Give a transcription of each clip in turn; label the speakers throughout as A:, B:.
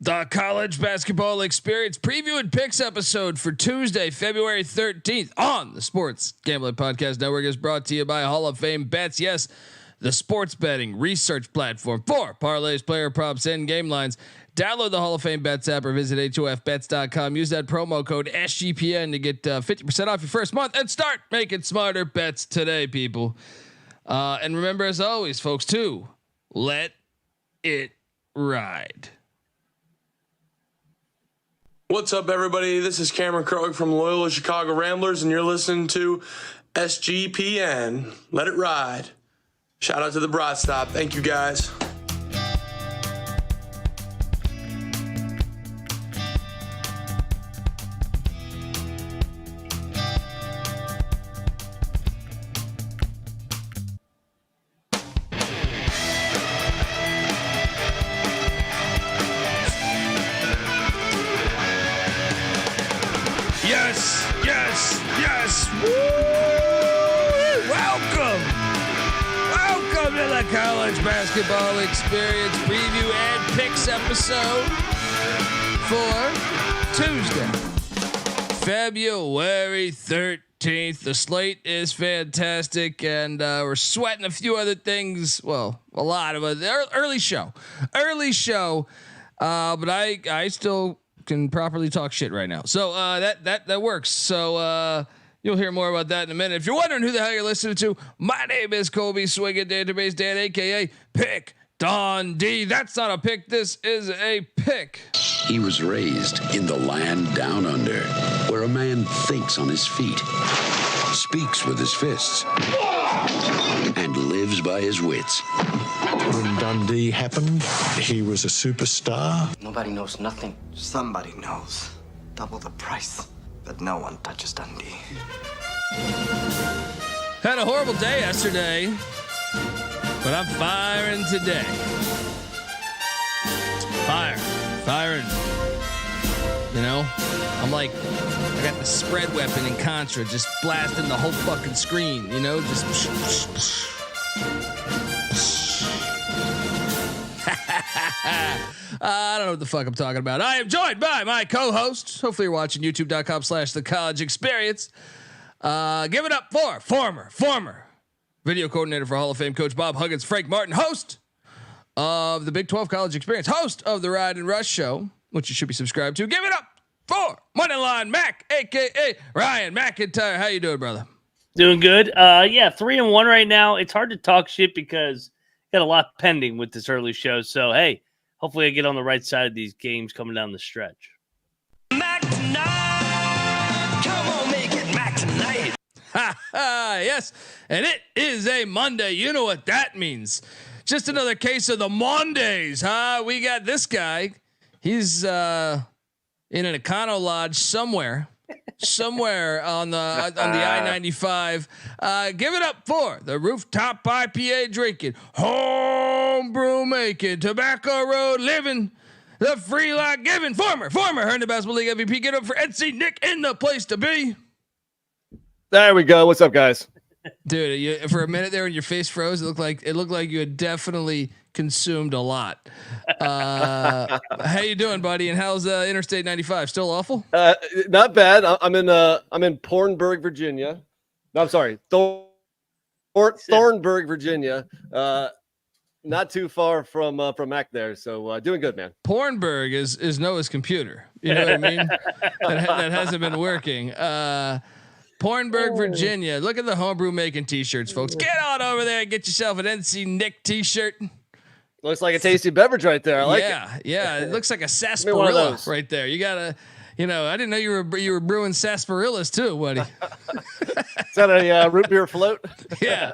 A: The college basketball experience preview and picks episode for Tuesday, February 13th on the Sports Gambling Podcast Network is brought to you by Hall of Fame Bets. Yes, the sports betting research platform for parlays, player props, and game lines. Download the Hall of Fame Bets app or visit HOFBets.com. Use that promo code SGPN to get 50% off your first month and start making smarter bets today, people. And remember, as always, folks, to let it ride.
B: What's up, everybody? This is Cameron Krog from Loyola Chicago Ramblers, and you're listening to SGPN. Let it ride. Shout out to the Broad Stop. Thank you, guys.
A: Yes. Woo! Welcome to the college basketball experience preview and picks episode for Tuesday, February 13th. The slate is fantastic, and we're sweating a few other things. Well, a lot of it. Early show, but I still can properly talk shit right now. So that works. So you'll hear more about that in a minute. If you're wondering who the hell you're listening to, my name is Colby Swinging Database Dan, aka Pick Don D. That's not a pick. This is a pick.
C: He was raised in the land down under, where a man thinks on his feet, speaks with his fists, and lives by his wits.
D: When Dundee happened, he was a superstar.
E: Nobody knows nothing.
F: Somebody knows. Double the price. But no one touches Dundee.
A: Had a horrible day yesterday, but I'm firing today. Firing. You know, I'm like, I got the spread weapon in Contra, just blasting the whole fucking screen. You know, just. I don't know what the fuck I'm talking about. I am joined by my co-host. Hopefully you're watching youtube.com/the college experience. Give it up for former video coordinator for Hall of Fame coach Bob Huggins, Frank Martin, host of the Big 12 College Experience, host of the Ride and Rush show, which you should be subscribed to. Give it up for Moneyline Mac, aka Ryan McIntyre. How you doing, brother?
G: Doing good. 3-1 right now. It's hard to talk shit because got a lot pending with this early show. So, hey, hopefully I get on the right side of these games coming down the stretch.
A: Mac tonight. Come on, make it Mac tonight. Yes. And it is a Monday. You know what that means. Just another case of the Mondays, huh? We got this guy. He's in an Econo Lodge somewhere on the I-95. Give it up for the rooftop IPA drinking, homebrew making, tobacco road living, the free lot giving, former Herndon Basketball League MVP. Get up for NC Nick in the place to be.
H: There we go. What's up, guys?
A: Dude, for a minute there when your face froze, it looked like you had definitely consumed a lot. How you doing, buddy? And how's Interstate 95? Still awful?
H: Not bad. I'm in Pornburg, Virginia. No, I'm sorry, Thornburg, Virginia. Not too far from Mac there. So doing good, man.
A: Pornburg is Noah's computer. You know what I mean? that hasn't been working. Pornburg, Virginia. Look at the homebrew making t-shirts, folks. Get on over there and get yourself an NC Nick t-shirt.
H: Looks like a tasty beverage right there. I like it.
A: Yeah. It looks like a sarsaparilla right there. You gotta, I didn't know you were brewing sarsaparillas too, buddy.
H: Is that a root beer float?
A: Yeah.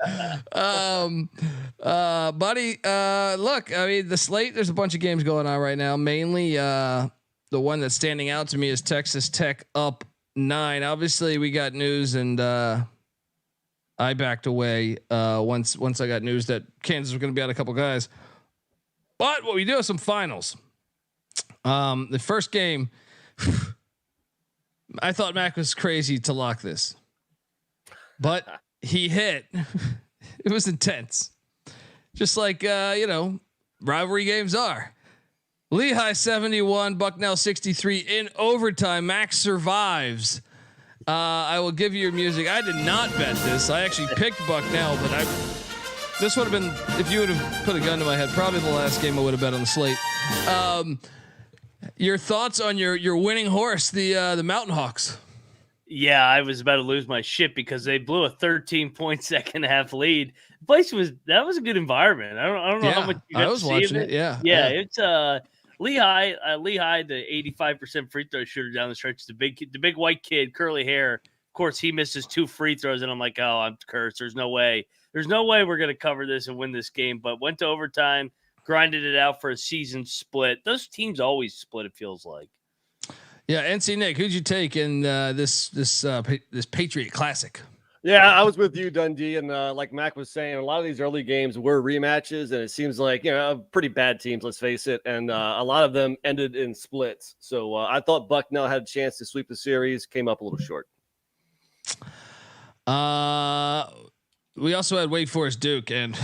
A: Buddy, look, I mean, the slate, there's a bunch of games going on right now. Mainly, the one that's standing out to me is Texas Tech up 9. Obviously we got news and, I backed away, once I got news that Kansas was going to be out a couple guys, but what we do have some finals. The first game, I thought Mac was crazy to lock this, but he hit. It was intense. Just like, rivalry games are. Lehigh 71, Bucknell 63 in overtime. Max survives. I will give you your music. I did not bet this. I actually picked Bucknell, but this would have been, if you would have put a gun to my head, probably the last game I would have bet on the slate. Your thoughts on your winning horse, the Mountain Hawks?
G: Yeah, I was about to lose my shit because they blew a 13-point second half lead. The place was a good environment. I don't know how much you got
A: I was
G: to see
A: watching
G: of it.
A: Yeah.
G: It's Lehigh, the 85% free throw shooter down the stretch, the big white kid, curly hair. Of course, he misses 2 free throws, and I'm like, oh, I'm cursed. There's no way we're gonna cover this and win this game. But went to overtime, grinded it out for a season split. Those teams always split. It feels like.
A: Yeah, NC Nick, who'd you take in this Patriot Classic?
H: Yeah, I was with you, Dundee, and like Mac was saying, a lot of these early games were rematches, and it seems like pretty bad teams. Let's face it, and a lot of them ended in splits. So I thought Bucknell had a chance to sweep the series, came up a little short.
A: We also had Wake Forest Duke and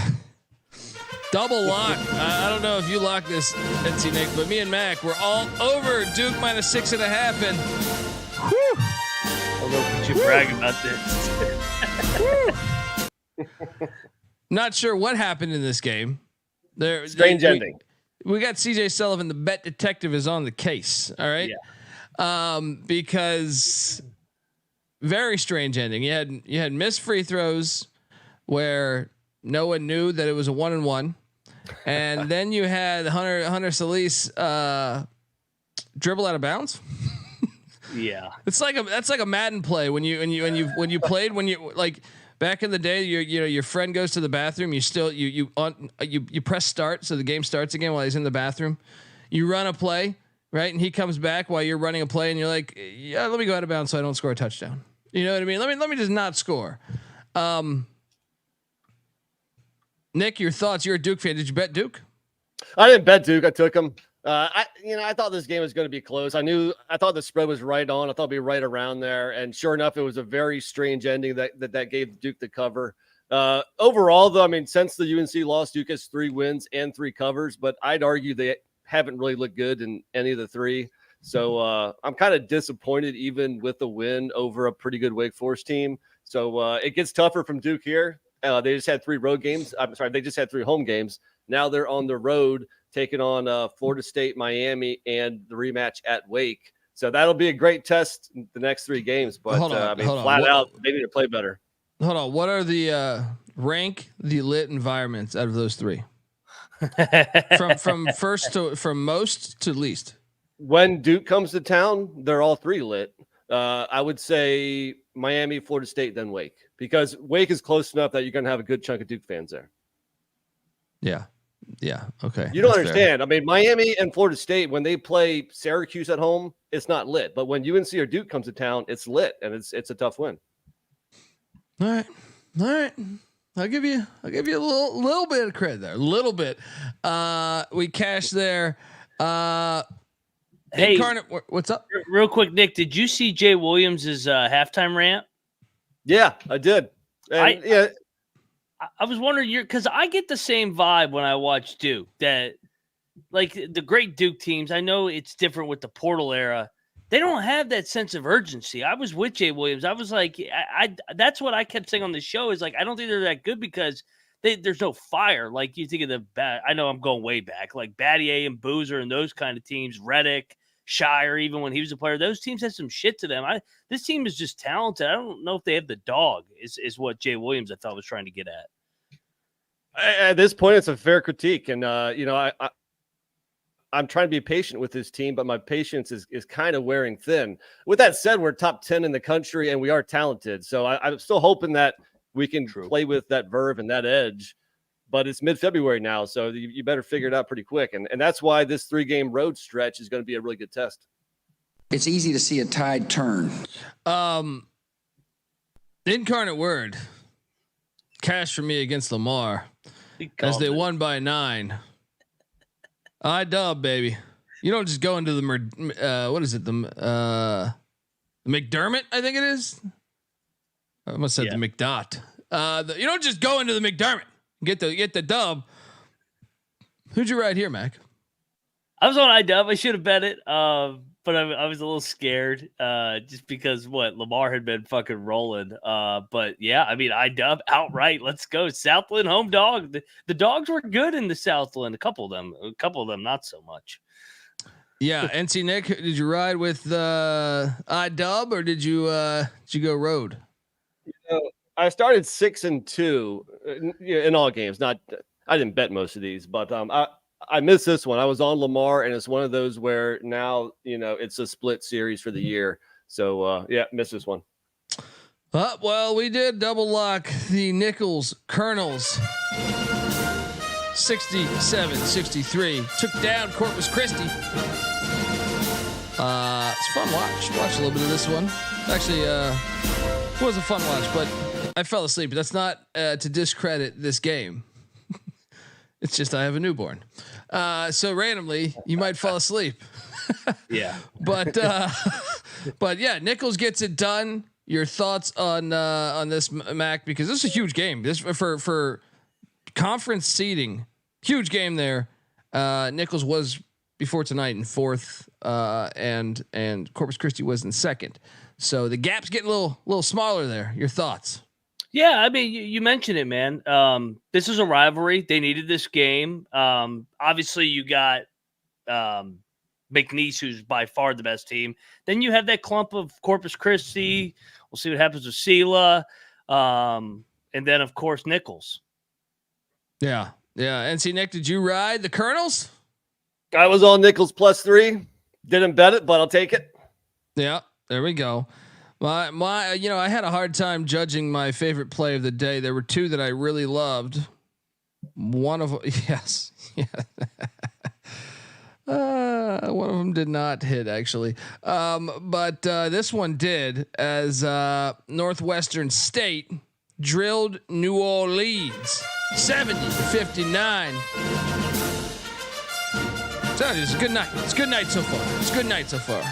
A: double lock. I don't know if you locked this, NC Nick, but me and Mac were all over Duke minus 6.5, and whew.
G: Although, could you brag about this?
A: Not sure what happened in this game.
H: Strange ending.
A: We got CJ Sullivan, the bet detective, is on the case. All right. Yeah. Because very strange ending. You had missed free throws where no one knew that it was a 1-and-1, and then you had Hunter Solis dribble out of bounds.
G: Yeah,
A: that's like a Madden play when you played like back in the day. Your friend goes to the bathroom. You press start so the game starts again while he's in the bathroom. You run a play, right, and he comes back while you're running a play, and you're like, yeah, let me go out of bounds so I don't score a touchdown. You know what I mean? Let me just not score. Nick, your thoughts? You're a Duke fan. Did you bet Duke?
H: I didn't bet Duke. I took him. I thought this game was going to be close. I thought the spread was right on. I thought it'd be right around there. And sure enough, it was a very strange ending that gave Duke the cover. Overall, though, I mean, since the UNC loss, Duke has 3 wins and 3 covers, but I'd argue they haven't really looked good in any of the 3. So I'm kind of disappointed even with the win over a pretty good Wake Forest team. So it gets tougher from Duke here. They just had 3 road games. I'm sorry, they just had 3 home games. Now they're on the road taking on Florida State, Miami, and the rematch at Wake. So that'll be a great test in the next 3 games. But flat out, they need to play better.
A: Hold on. What are the rank the lit environments out of those 3? from most to least.
H: When Duke comes to town, they're all 3 lit. I would say Miami, Florida State, then Wake, because Wake is close enough that you're going to have a good chunk of Duke fans there.
A: Yeah. Yeah. Okay.
H: You don't understand. Fair. I mean, Miami and Florida State, when they play Syracuse at home, it's not lit. But when UNC or Duke comes to town, it's lit, and it's a tough win.
A: All right. I'll give you a little bit of credit there. A little bit. We cashed there.
G: Hey,
A: Incarnate, what's up?
G: Real quick, Nick, did you see Jay Williams' halftime rant?
H: Yeah, I did.
G: I was wondering, because I get the same vibe when I watch Duke, that like the great Duke teams, I know it's different with the portal era. They don't have that sense of urgency. I was with Jay Williams. I was like, that's what I kept saying on the show is like, I don't think they're that good because there's no fire. Like you think of I know I'm going way back, like Battier and Boozer and those kind of teams, Reddick, Shire, even when he was a player, those teams had some shit to them. This team is just talented. I don't know if they have the dog is what Jay Williams, I thought, was trying to get at.
H: At this point, it's a fair critique. And, I'm trying to be patient with this team, but my patience is kind of wearing thin. With that said, we're top 10 in the country and we are talented. So I'm still hoping that we can play with that verve and that edge, but it's mid-February now. So you better figure it out pretty quick. And that's why this 3-game road stretch is going to be a really good test.
E: It's easy to see a tide turn.
A: Incarnate Word. Cash for me against Lamar as they won by 9. I dub, baby. You don't just go into the what is it? The McDermott, I think it is. I almost said the McDot. You don't just go into the McDermott. Get the dub. Who'd you ride here, Mac?
G: I was on IDub. I should have bet it, but I was a little scared just because Lamar had been fucking rolling. But yeah, I mean, IDub outright. Let's go. Southland home dog. The dogs were good in the Southland. A couple of them not so much.
A: Yeah, NC Nick, did you ride with IDub or did you go road?
H: I started 6-2 in all games. I didn't bet most of these, but I missed this one. I was on Lamar, and it's one of those where now it's a split series for the year. So missed this one.
A: Well, we did double lock the Nichols Colonels. 67-63 took down Corpus Christi. It's fun watch. Watch a little bit of this one. Actually, it was a fun watch, but I fell asleep. That's not to discredit this game. It's just I have a newborn. So randomly you might fall asleep.
G: Yeah.
A: But yeah, Nichols gets it done. Your thoughts on this, Mac, because this is a huge game. This for conference seeding, huge game there. Nichols was before tonight in fourth, and Corpus Christi was in second. So the gap's getting a little smaller there. Your thoughts?
G: Yeah, I mean, you mentioned it, man. This is a rivalry. They needed this game. Obviously, you got McNeese, who's by far the best team. Then you have that clump of Corpus Christi. We'll see what happens with Sela. And then, of course, Nichols.
A: Yeah. NC Nick, did you ride the Colonels?
H: I was on Nichols +3. Didn't bet it, but I'll take it.
A: Yeah, there we go. I had a hard time judging my favorite play of the day. There were two that I really loved. One of them, yes, yeah. One of them did not hit actually, but this one did. As Northwestern State drilled New Orleans 70-59. So it's a good night. It's a good night so far.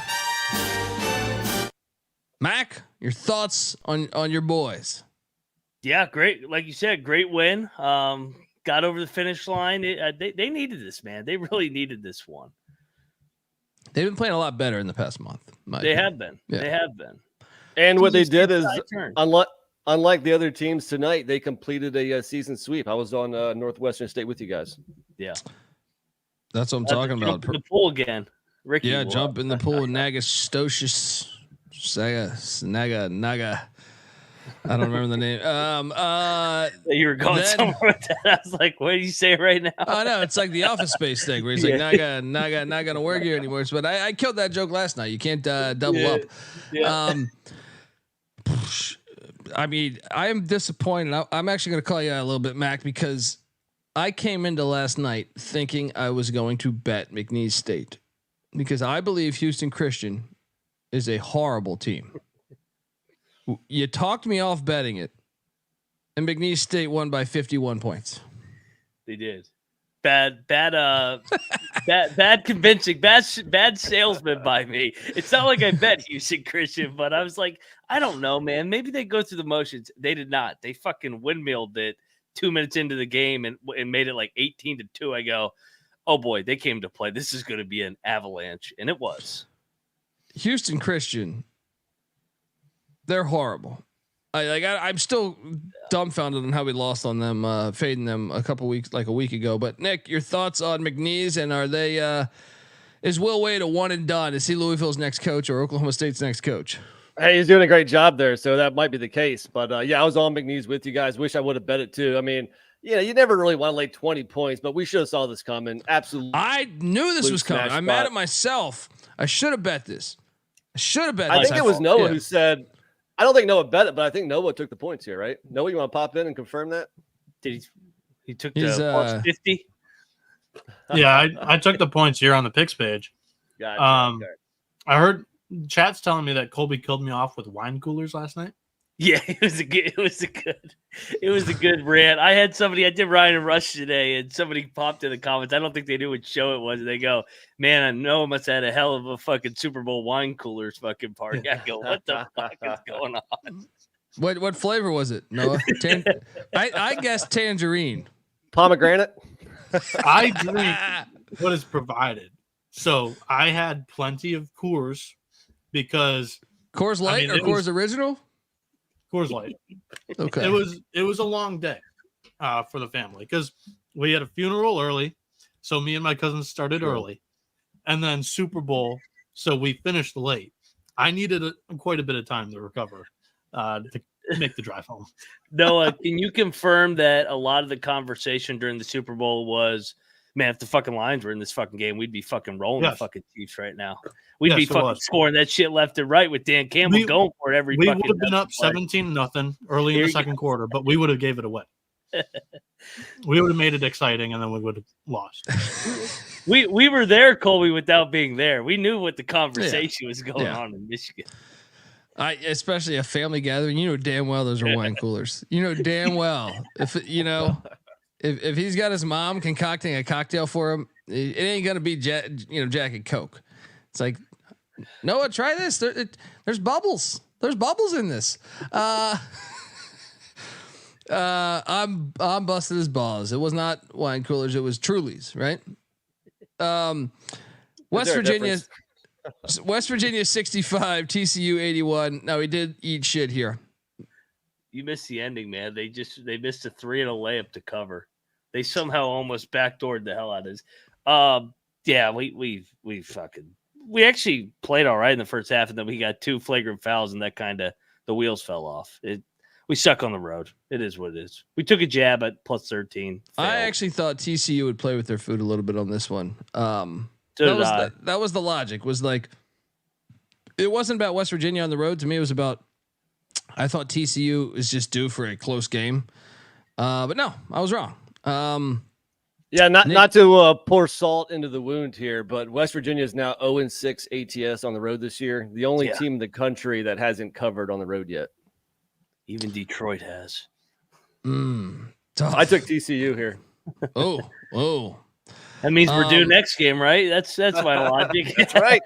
A: Mac, your thoughts on your boys?
G: Yeah, great. Like you said, great win. Got over the finish line. They needed this, man. They really needed this one.
A: They've been playing a lot better in the past month.
G: They have been. Yeah. They have been.
H: And what they did is, unlike the other teams tonight, they completed a season sweep. I was on Northwestern State with you guys.
G: Yeah.
A: That's what I'm talking about.
G: In the pool again. Ricky.
A: Yeah, jump in the pool. Nagastocious. Naga. I don't remember the name.
G: You were going somewhere with that. I was like, what did you say right now?
A: I know it's like the Office Space thing where he's like, Naga, not gonna work here anymore. But I killed that joke last night. You can't double up.
G: Yeah.
A: I mean, I am disappointed. I'm actually gonna call you out a little bit, Mac, because I came into last night thinking I was going to bet McNeese State because I believe Houston Christian is a horrible team. You talked me off betting it, and McNeese State won by 51 points.
G: They did. Bad convincing, bad salesman by me. It's not like I bet Houston Christian, but I was like, I don't know, man. Maybe they go through the motions. They did not. They fucking windmilled it 2 minutes into the game and made it like 18-2. I go, oh boy, they came to play. This is going to be an avalanche, and it was.
A: Houston Christian, they're horrible. I'm still dumbfounded on how we lost on them, fading them a week ago. But Nick, your thoughts on McNeese, and are they? Is Will Wade a one and done? Is he Louisville's next coach or Oklahoma State's next coach?
H: Hey, he's doing a great job there, so that might be the case. But yeah, I was on McNeese with you guys. Wish I would have bet it too. I mean, you never really want to lay 20 points, but we should have saw this coming. Absolutely,
A: I knew this was coming. I'm mad at myself. I should have bet this. I
H: think it was Noah who said. I don't think Noah bet it, but I think Noah took the points here, right? Noah, you want to pop in and confirm that?
G: Did he took the 50?
I: Yeah, I took the points here on the picks page.
H: Gotcha. Okay.
I: I heard chat's telling me that Colby killed me off with wine coolers last night.
G: Yeah, it was a good rant. I did Ryan and Rush today, and somebody popped in the comments. I don't think they knew what show it was. And they go, man, I know I must have had a hell of a fucking Super Bowl wine coolers fucking party. I go, what the fuck is going on?
A: What flavor was it? Noah? I guess tangerine.
H: Pomegranate.
I: I drink what is provided. So I had plenty of Coors because
A: Coors Light or Coors Original?
I: Coors Light.
A: Okay.
I: It was a long day for the family because we had a funeral early. So me and my cousins started early, and then Super Bowl. So we finished late. I needed quite a bit of time to recover to make the drive home.
G: Noah, can you confirm that a lot of the conversation during the Super Bowl was, man, if the fucking Lions were in this fucking game, we'd be fucking rolling the fucking Chiefs right now. We'd be fucking scoring that shit left and right with Dan Campbell going for it every
I: we
G: fucking
I: would have been up 17-0 early in the second quarter, but we would have gave it away. We would have made it exciting, and then we would have lost.
G: We were there, Colby, without being there. We knew what the conversation was going on in Michigan.
A: Especially a family gathering, you know damn well those are wine coolers. You know damn well if he's got his mom concocting a cocktail for him, it ain't gonna be Jack and Coke. It's like, Noah, try this. There's bubbles. There's bubbles in this. I'm busted his balls. It was not wine coolers. It was Truly's, right? West Virginia 65, TCU 81. Now we did eat shit here.
G: You missed the ending, man. They missed a 3 and a layup to cover. They somehow almost backdoored the hell out of this. Yeah, we actually played all right in the first half, and then we got 2 flagrant fouls, and that kind of the wheels fell off. We suck on the road. It is what it is. We took a jab at plus 13. Failed.
A: I actually thought TCU would play with their food a little bit on this one. That was the logic. Was like, it wasn't about West Virginia on the road. To me, it was about, I thought TCU is just due for a close game. But no, I was wrong.
H: Not to pour salt into the wound here, but West Virginia is now 0-6 ATS on the road this year. The only team in the country that hasn't covered on the road yet.
G: Even Detroit has.
H: I took TCU here.
A: Oh.
G: That means we're due next game, right? That's my logic.
H: That's right.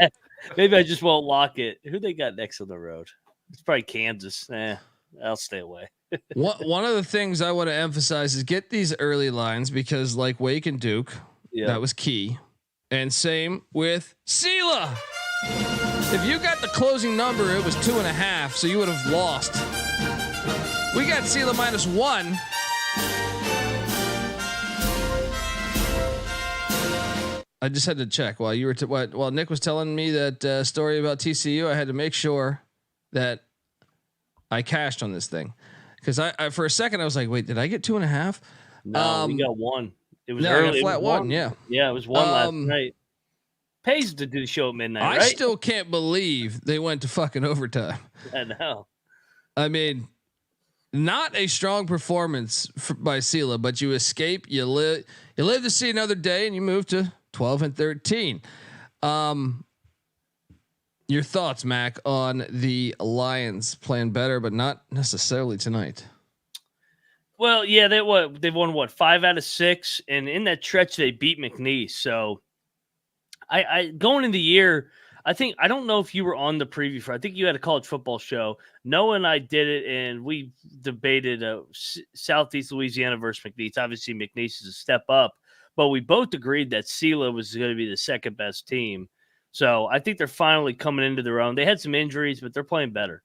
G: Maybe I just won't lock it. Who they got next on the road? It's probably Kansas. I'll stay away.
A: One of the things I want to emphasize is get these early lines because, like Wake and Duke, that was key. And same with Sela. If you got the closing number, it was 2.5, so you would have lost. We got Sela -1. I just had to check while you were while Nick was telling me that story about TCU. I had to make sure that I cashed on this thing because I for a second I was like, wait, did I get 2.5?
G: No, we got 1. It was early.
A: Flat 1. Yeah,
G: it was 1 last night. Pays to do the show at midnight.
A: I
G: right?
A: still can't believe they went to fucking overtime.
G: I know.
A: I mean, not a strong performance by Sela, but you escape. You live to see another day, and you move to 12-13. Your thoughts, Mac, on the Lions playing better, but not necessarily tonight?
G: Well, yeah, they've won 5 out of 6, and in that stretch they beat McNeese. So, I going into the year, I don't know if you were on the preview for. I think you had a college football show. Noah and I did it, and we debated Southeast Louisiana versus McNeese. Obviously, McNeese is a step up, but we both agreed that Sela was going to be the second best team. So I think they're finally coming into their own. They had some injuries, but they're playing better.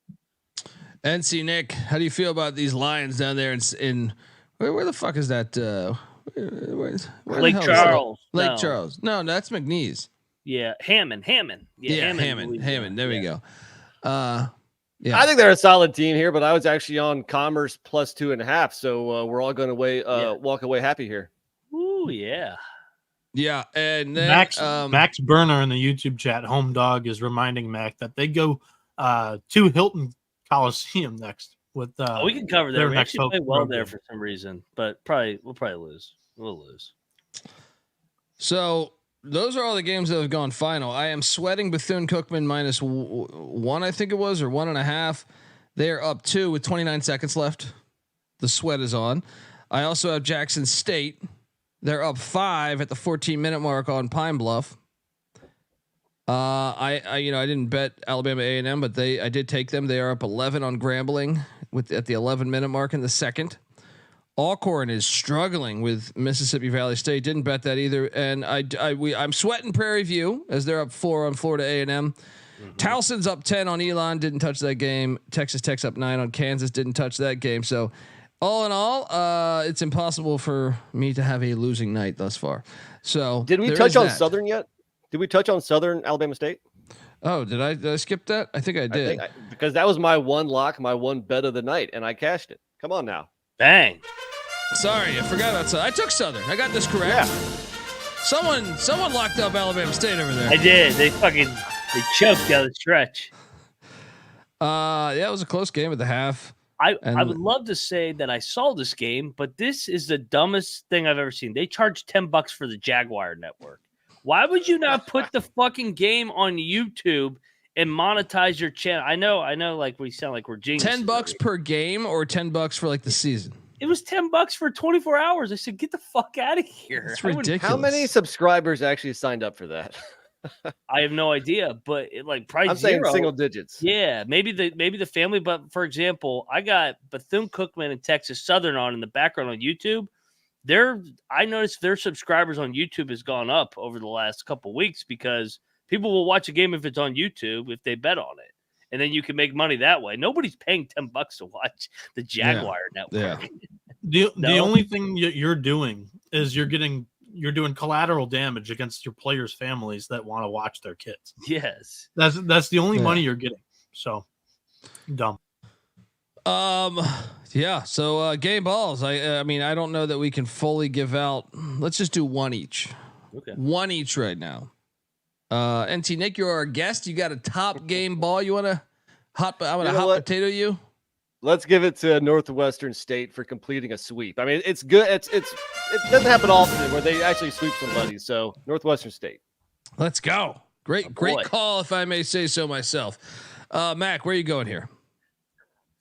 A: NC Nick, how do you feel about these Lions down there in where the fuck is that? Where
G: Lake Charles.
A: Lake Charles. No, that's McNeese.
G: Yeah, Hammond.
A: Yeah, Hammond. There we go. Yeah,
H: I think they're a solid team here, but I was actually on Commerce plus 2.5, so we're all going to walk away happy here.
G: Ooh, yeah.
A: Yeah, and then
I: Max Burner in the YouTube chat, Home Dog, is reminding Mac that they go to Hilton Coliseum next with
G: we can cover that. We
I: next
G: actually play well there
I: game.
G: for some reason, but we'll probably lose. We'll lose.
A: So those are all the games that have gone final. I am sweating Bethune-Cookman -1, I think it was, or 1.5. They are up 2 with 29 seconds left. The sweat is on. I also have Jackson State. They're up 5 at the 14-minute mark on Pine Bluff. I didn't bet Alabama A&M, but I did take them. They are up 11 on Grambling at the 11-minute mark in the second. Alcorn is struggling with Mississippi Valley State. Didn't bet that either. And I'm sweating Prairie View as they're up 4 on Florida A&M. Towson's up 10 on Elon. Didn't touch that game. Texas Tech's up 9 on Kansas. Didn't touch that game. So all in all, it's impossible for me to have a losing night thus far. So
H: did we touch on Southern yet? Did we touch on Southern Alabama State?
A: Oh, did I skip that? I think I did.
H: Because that was my one lock, my one bet of the night, and I cashed it. Come on now.
G: Bang.
A: Sorry, I forgot about Southern. I took Southern. I got this correct. Yeah. Someone locked up Alabama State over there.
G: I did. They choked down the stretch.
A: Yeah, it was a close game at the half.
G: I would love to say that I saw this game, but this is the dumbest thing I've ever seen. They charged $10 for the Jaguar network. Why would you not put the fucking game on YouTube and monetize your channel? I know, like we sound like we're geniuses.
A: $10 per game or $10 for like the season?
G: It was $10 for 24 hours. I said, get the fuck out of here.
A: It's ridiculous.
H: How many subscribers actually signed up for that?
G: I have no idea, but price
H: I'm saying
G: zero.
H: Single digits.
G: Yeah, maybe the family. But for example, I got Bethune-Cookman and Texas Southern on in the background on YouTube. I noticed their subscribers on YouTube has gone up over the last couple of weeks because people will watch a game if it's on YouTube if they bet on it, and then you can make money that way. Nobody's paying $10 to watch the Jaguar network.
I: Yeah. The only thing you're doing is you're doing collateral damage against your players' families that want to watch their kids.
G: Yes,
I: that's the only money you're getting. So dumb.
A: Yeah. So game balls. I mean, I don't know that we can fully give out. Let's just do one each.
G: Okay.
A: One each right now. NT Nick, you're our guest. You got a top game ball. You want to hot potato you?
H: Let's give it to Northwestern State for completing a sweep. I mean, it's good. It doesn't happen often where they actually sweep somebody. So Northwestern State.
A: Let's go. Great call, if I may say so myself. Mac, where are you going here?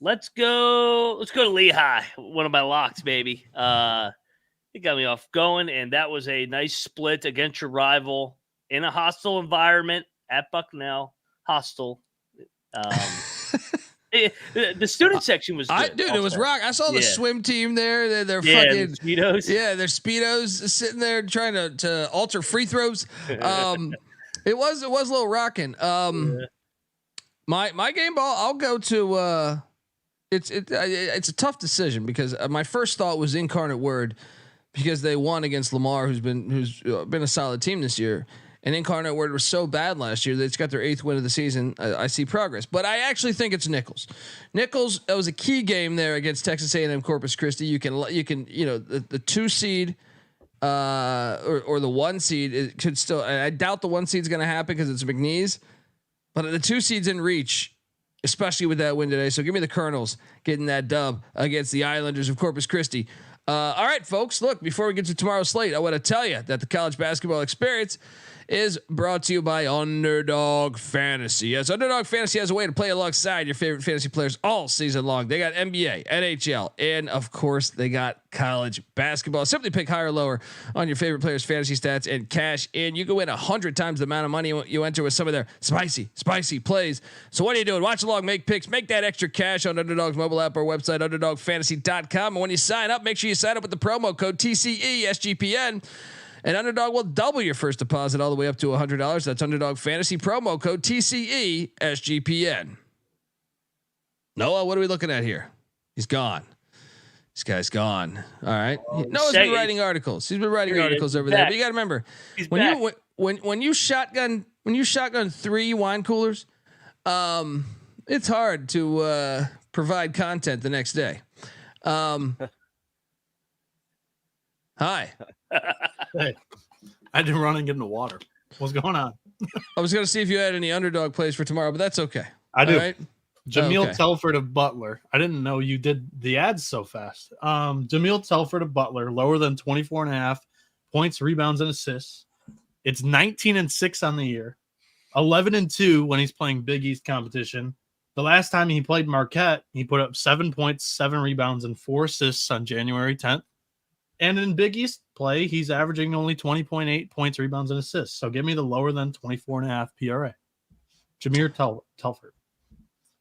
G: Let's go to Lehigh. One of my locks, baby. It got me off going, and that was a nice split against your rival in a hostile environment at Bucknell. Hostile. The student section was good.
A: It was rock. I saw the swim team there. They're fucking
G: Speedos.
A: Yeah, they're Speedos sitting there trying to alter free throws. It was a little rocking. My game ball, I'll go to. It's a tough decision because my first thought was Incarnate Word because they won against Lamar, who's been a solid team this year. And Incarnate Word was so bad last year that it's got their 8th win of the season. I see progress, but I actually think it's Nichols. Nichols, that was a key game there against Texas A&M Corpus Christi. You can the 2 seed or the 1 seed it could still. I doubt the 1 seed's going to happen because it's McNeese, but the 2 seed's in reach, especially with that win today. So give me the Colonels getting that dub against the Islanders of Corpus Christi. All right, folks. Look, before we get to tomorrow's slate, I want to tell you that the college basketball experience is brought to you by Underdog Fantasy. Yes, Underdog Fantasy has a way to play alongside your favorite fantasy players all season long. They got NBA, NHL, and of course they got college basketball. Simply pick higher or lower on your favorite players' fantasy stats and cash in. You can win 100 times the amount of money you enter with some of their spicy plays. So what are you doing? Watch along, make picks, make that extra cash on Underdog's mobile app or website, underdogfantasy.com. And when you sign up, make sure you sign up with the promo code TCE SGPN. And Underdog will double your first deposit all the way up to $100. That's Underdog Fantasy promo code TCE SGPN. Noah, what are we looking at here? He's gone. This guy's gone. All right. Noah's been writing articles. He's been writing articles over there. But you got to remember when you shotgun 3 wine coolers, it's hard to provide content the next day. Hi.
I: Hey, I didn't run and get in the water. What's going on?
A: I was going to see if you had any underdog plays for tomorrow, but that's okay.
I: I do. Right? Jameel Telford of Butler. I didn't know you did the ads so fast. Jameel Telford of Butler, lower than 24.5 points, rebounds, and assists. It's 19-6 on the year, 11-2 when he's playing Big East competition. The last time he played Marquette, he put up 7 points, 7 rebounds, and 4 assists on January 10th. And in Big East play, he's averaging only 20.8 points, rebounds, and assists. So give me the lower than 24.5 PRA. Jameel Telford.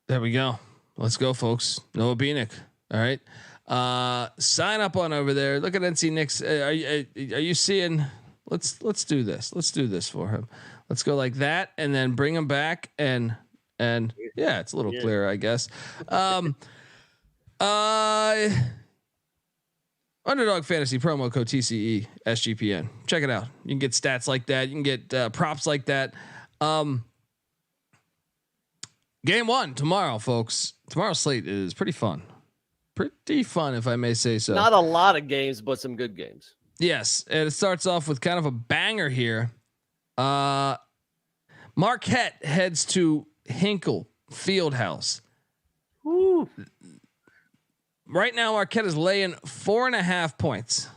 A: There we go. Let's go, folks. Noah Bieniek. All right. Sign up on over there. Look at NC Nick's. Are you seeing? Let's do this. Let's do this for him. Let's go like that, and then bring him back, and yeah, it's a little clearer, I guess. Underdog Fantasy promo code TCE SGPN. Check it out. You can get stats like that. You can get props like that. Game 1 tomorrow, folks. Tomorrow's slate is pretty fun. Pretty fun, if I may say so.
H: Not a lot of games, but some good games.
A: Yes, and it starts off with kind of a banger here. Marquette heads to Hinkle Fieldhouse.
G: Woo.
A: Right now, Marquette is laying 4.5 points.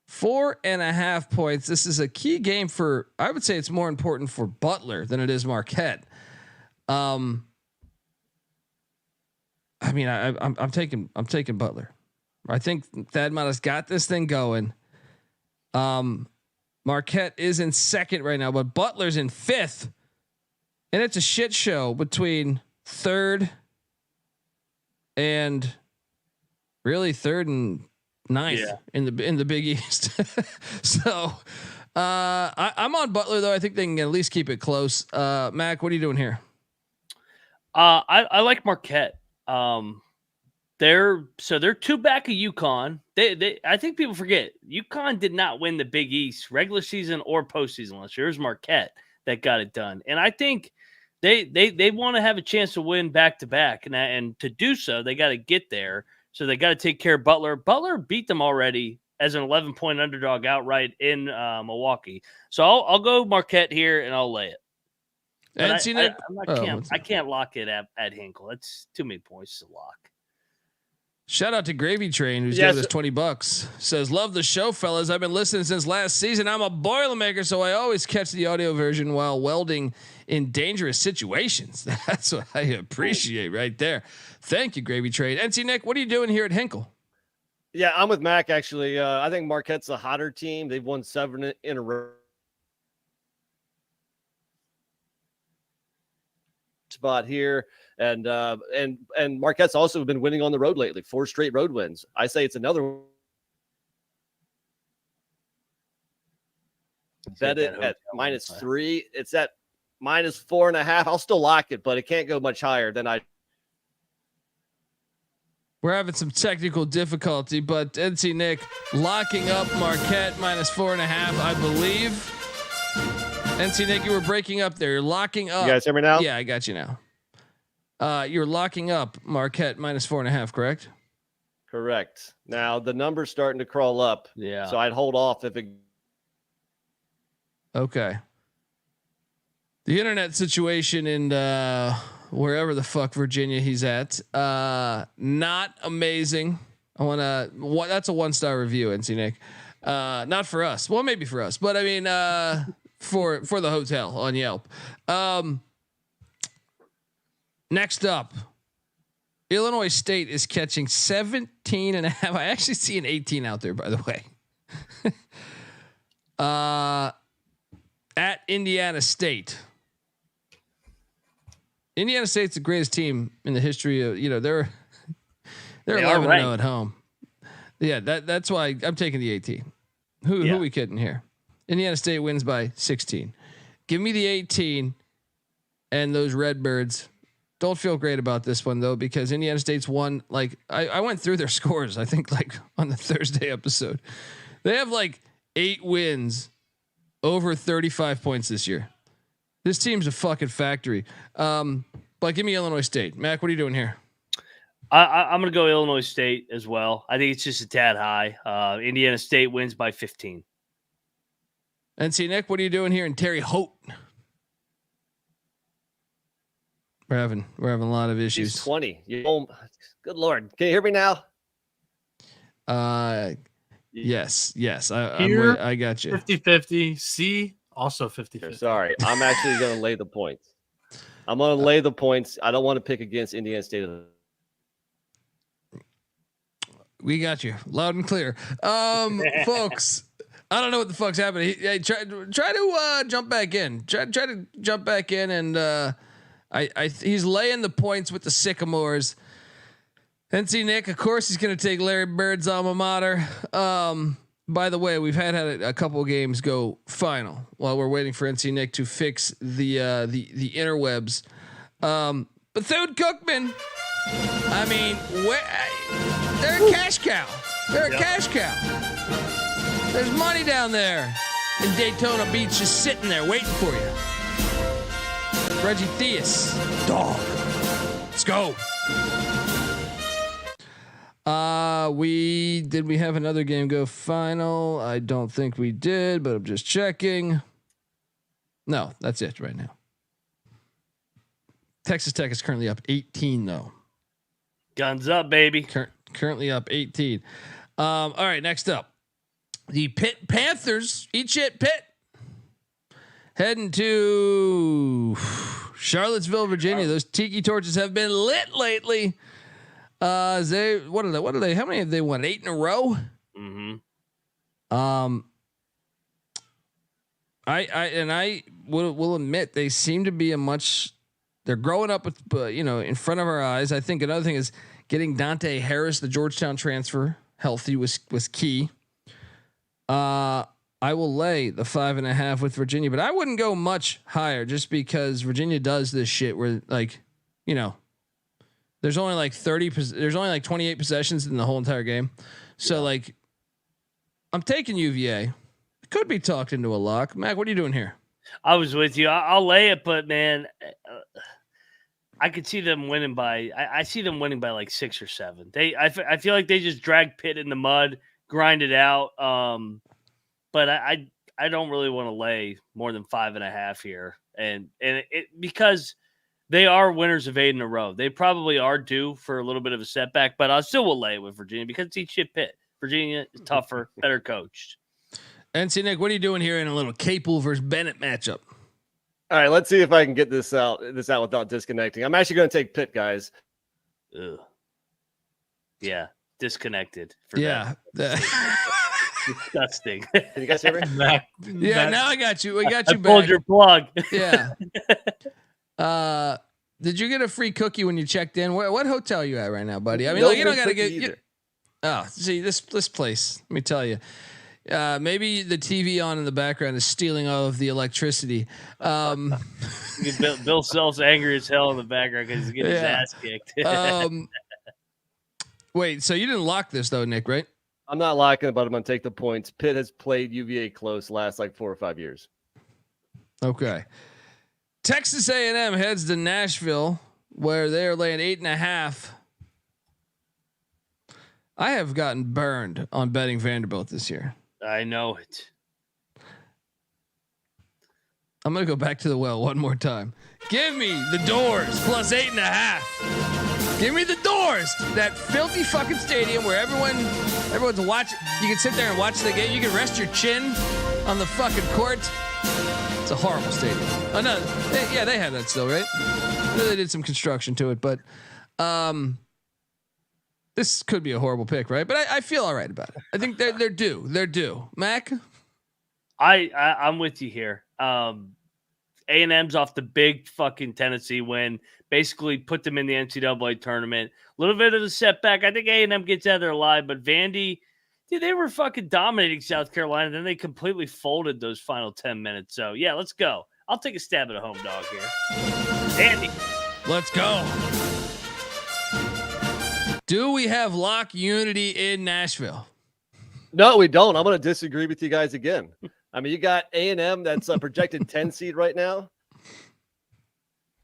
A: 4.5 points. This is a key game for. I would say it's more important for Butler than it is Marquette. I mean, I'm taking Butler. I think Thad Matta's got this thing going. Marquette is in second right now, but Butler's in fifth, and it's a shit show between third and ninth in the Big East. So I'm on Butler though. I think they can at least keep it close. Mac, what are you doing here?
G: I like Marquette. They're 2 back of UConn. I think people forget UConn did not win the Big East regular season or postseason last year. It was Marquette that got it done, and I think they want to have a chance to win back to back, and to do so they got to get there. So they got to take care of Butler. Butler beat them already as an 11-point underdog outright in Milwaukee. So I'll go Marquette here and I'll lay it.
A: And
G: I can't lock it at Hinkle. That's too many points to lock.
A: Shout out to Gravy Train, who's giving us $20. Says, love the show, fellas. I've been listening since last season. I'm a Boilermaker, so I always catch the audio version while welding in dangerous situations. That's what I appreciate right there. Thank you, Gravy Train. NC Nick, what are you doing here at Hinkle?
H: Yeah, I'm with Mac, actually. I think Marquette's a hotter team. They've won 7 in a row. Spot here, and Marquette's also been winning on the road lately. 4 straight road wins. I say it's another. Bet it at -3. It's at -4.5. I'll still lock it, but it can't go much higher than I.
A: We're having some technical difficulty, but NC Nick locking up Marquette -4.5, I believe. NC Nick, you were breaking up there. You're locking up.
H: You guys hear me now?
A: Yeah, I got you now. You're locking up Marquette -4.5, correct?
H: Correct. Now the number's starting to crawl up.
G: Yeah.
H: So I'd hold off if it.
A: Okay. The internet situation in wherever the fuck Virginia he's at, not amazing. That's a 1-star review, NC Nick. Not for us. Well, maybe for us, but I mean, for the hotel on Yelp. Next up, Illinois State is catching 17.5. I actually see an 18 out there, by the way. At Indiana State. Indiana State's the greatest team in the history of, they're 11-0 at home. Yeah, that's why I'm taking the 18. Who are we kidding here? Indiana State wins by 16. Give me the 18 and those Redbirds. Don't feel great about this one though, because Indiana State's won. Like I went through their scores, I think like on the Thursday episode. They have like 8 wins over 35 points this year. This team's a fucking factory. But give me Illinois State. Mac, what are you doing here?
G: I'm going to go Illinois State as well. I think it's just a tad high. Indiana State wins by 15.
A: NC Nick, what are you doing here in Terre Haute? We're having a lot of issues.
H: He's 20. Good Lord. Can you hear me now?
A: Yes. I got you.
I: 50-50. C also 50-50.
H: Sorry. I'm actually going to lay the points. I'm going to lay the points. I don't want to pick against Indiana State.
A: We got you loud and clear. Folks, I don't know what the fuck's happening. Try to jump back in. Try to jump back in, and he's laying the points with the Sycamores. NC Nick, of course, he's going to take Larry Bird's alma mater. By the way, we've had a couple of games go final while we're waiting for NC Nick to fix the interwebs. But Thad Cookman, I mean, they're a cash cow. They're a cash cow. There's money down there in Daytona Beach, just sitting there waiting for you. Reggie Theus, dog. Let's go. We have another game go final? I don't think we did, but I'm just checking. No, that's it right now. Texas Tech is currently up 18 though.
G: Guns up, baby.
A: Currently up 18. All right, next up. The Pitt Panthers, eat shit Pitt. Heading to Charlottesville, Virginia. Those tiki torches have been lit lately. What are they? How many have they won? 8 in a row.
G: Mm-hmm.
A: I will admit they seem to be they're growing up with, in front of our eyes. I think another thing is getting Dante Harris, the Georgetown transfer, healthy was key. I will lay the 5.5 with Virginia, but I wouldn't go much higher just because Virginia does this shit where there's only like 28 possessions in the whole entire game. So I'm taking UVA. Could be talked into a lock. Mac, what are you doing here?
G: I was with you. I'll lay it, but man, I could see them winning by. I see them winning by like 6 or 7. I feel like they just drag Pitt in the mud, grind it out. But I don't really want to lay more than 5.5 here, and it because they are winners of 8 in a row. They probably are due for a little bit of a setback, but I still will lay with Virginia because it's each shit Pitt. Virginia is tougher, better coached.
A: NC Nick, what are you doing here in a little Capel versus Bennett matchup?
H: All right, let's see if I can get this out without disconnecting. I'm actually going to take Pitt, guys.
G: Ugh. Yeah, disconnected.
A: Yeah.
G: Disgusting.
H: Can you guys hear me?
A: Yeah, now I got you. We got you back.
G: Pulled your plug.
A: Yeah. Did you get a free cookie when you checked in? What hotel are you at right now, buddy? I mean, you don't got to get. See this place. Let me tell you. Maybe the TV on in the background is stealing all of the electricity.
G: Bill Self's angry as hell in the background because he's getting his ass kicked.
A: Wait, so you didn't lock this though, Nick, right?
H: I'm not locking it, but I'm going to take the points. Pitt has played UVA close last 4 or 5 years.
A: Okay. Texas A&M heads to Nashville where they're laying 8.5. I have gotten burned on betting Vanderbilt this year.
G: I know it.
A: I'm going to go back to the well one more time. Give me the Doors plus 8.5. Give me the Doors. That filthy fucking stadium where everyone's watching. You can sit there and watch the game. You can rest your chin on the fucking court. It's a horrible stadium. Oh no, they have that still, right? I know they did some construction to it, but this could be a horrible pick, right? But I feel all right about it. I think they're due. They're due. Mac,
G: I'm with you here. A&M's off the big fucking Tennessee win, basically put them in the NCAA tournament. A little bit of a setback. I think A&M gets out of there alive, but Vandy, dude, they were fucking dominating South Carolina. Then they completely folded those final 10 minutes. So yeah, let's go. I'll take a stab at a home dog here. Vandy.
A: Let's go. Do we have lock unity in Nashville?
H: No, we don't. I'm going to disagree with you guys again. I mean, you got A&M that's a projected 10 seed right now.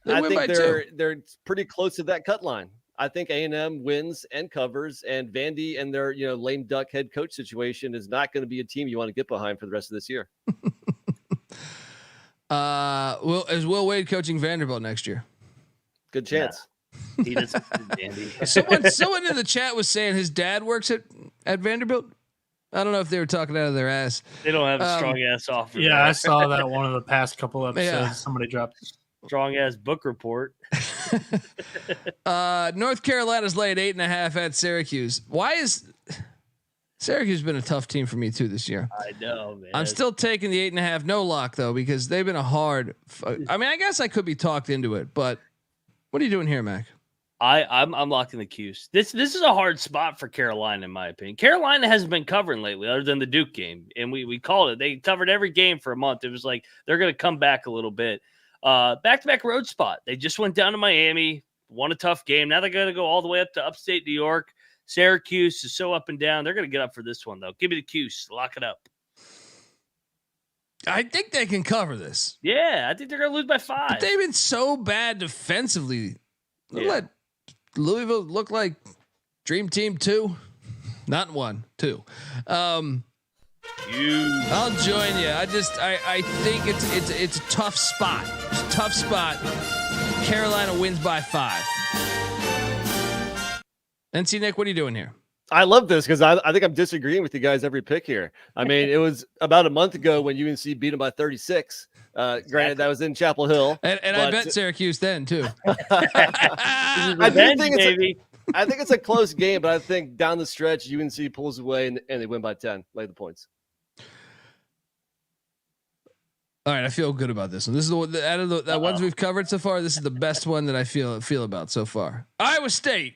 H: I think they're pretty close to that cut line. I think A&M wins and covers, and Vandy and their lame duck head coach situation is not going to be a team you want to get behind for the rest of this year.
A: Is Will Wade coaching Vanderbilt next year?
H: Good chance.
G: Yeah. He doesn't. Vandy.
A: Someone in the chat was saying his dad works at Vanderbilt. I don't know if they were talking out of their ass.
G: They don't have a strong ass offer.
I: Yeah, I saw that one of the past couple episodes.
A: Yeah.
I: Somebody dropped
G: strong ass book report.
A: North Carolina's laid 8.5 at Syracuse. Why is Syracuse been a tough team for me too this year?
G: I know, man.
A: I'm still taking the 8.5 no lock though because they've been a hard. I mean, I guess I could be talked into it, but what are you doing here, Mac?
G: I'm locking the Cuse. This is a hard spot for Carolina, in my opinion. Carolina hasn't been covering lately, other than the Duke game, and we called it. They covered every game for a month. It was like they're going to come back a little bit. Back-to-back road spot. They just went down to Miami, won a tough game. Now they're going to go all the way up to upstate New York. Syracuse is so up and down. They're going to get up for this one, though. Give me the Cuse. Lock it up.
A: I think they can cover this.
G: Yeah, I think they're going to lose by 5.
A: But they've been so bad defensively. Let Louisville look like Dream Team 2, not 1, 2. I'll join you. I think it's a tough spot. It's a tough spot. Carolina wins by 5. NC Nick, what are you doing here?
H: I love this because I think I'm disagreeing with you guys every pick here. I mean, it was about a month ago when UNC beat them by 36. Granted, that was in Chapel Hill.
A: And I bet Syracuse then, too.
H: I think it's a close game, but I think down the stretch, UNC pulls away and they win by 10. Lay the points.
A: All right, I feel good about this one. This is the out of the ones we've covered so far. This is the best one that I feel about so far. Iowa State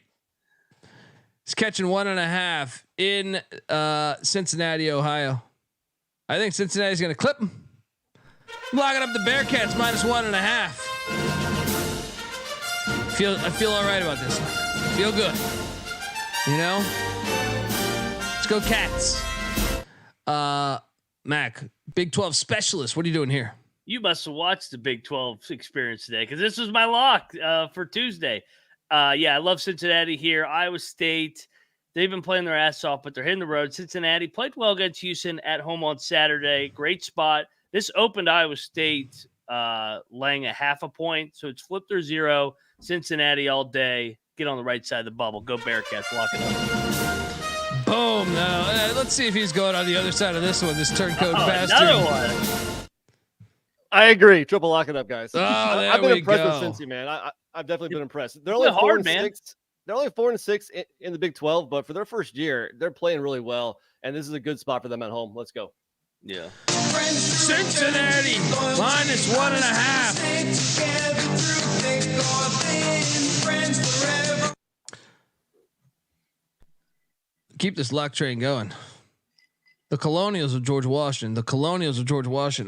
A: is catching 1.5 in Cincinnati, Ohio. I think Cincinnati's going to clip them. I'm locking up the Bearcats -1.5. I feel all right about this one. Feel good. You know? Let's go Cats. Mac, Big 12 specialist. What are you doing here?
G: You must have watched the Big 12 experience today because this was my lock for Tuesday. I love Cincinnati here. Iowa State, they've been playing their ass off, but they're hitting the road. Cincinnati played well against Houston at home on Saturday. Great spot. This opened Iowa State laying a 0.5 point, so it's flipped or 0. Cincinnati all day. Get on the right side of the bubble. Go Bearcats. Lock it up.
A: Boom. Now, let's see if he's going on the other side of this one. This turncoat bastard.
G: Another one.
H: I agree. Triple lock it up, guys.
A: I've
H: been impressed with Cincy, man. I've definitely been impressed. They're only 4-6. They're only 4-6 in the Big 12, but for their first year, they're playing really well, and this is a good spot for them at home. Let's go.
G: Yeah.
A: Cincinnati -1.5. Keep this lock train going. The Colonials of George Washington.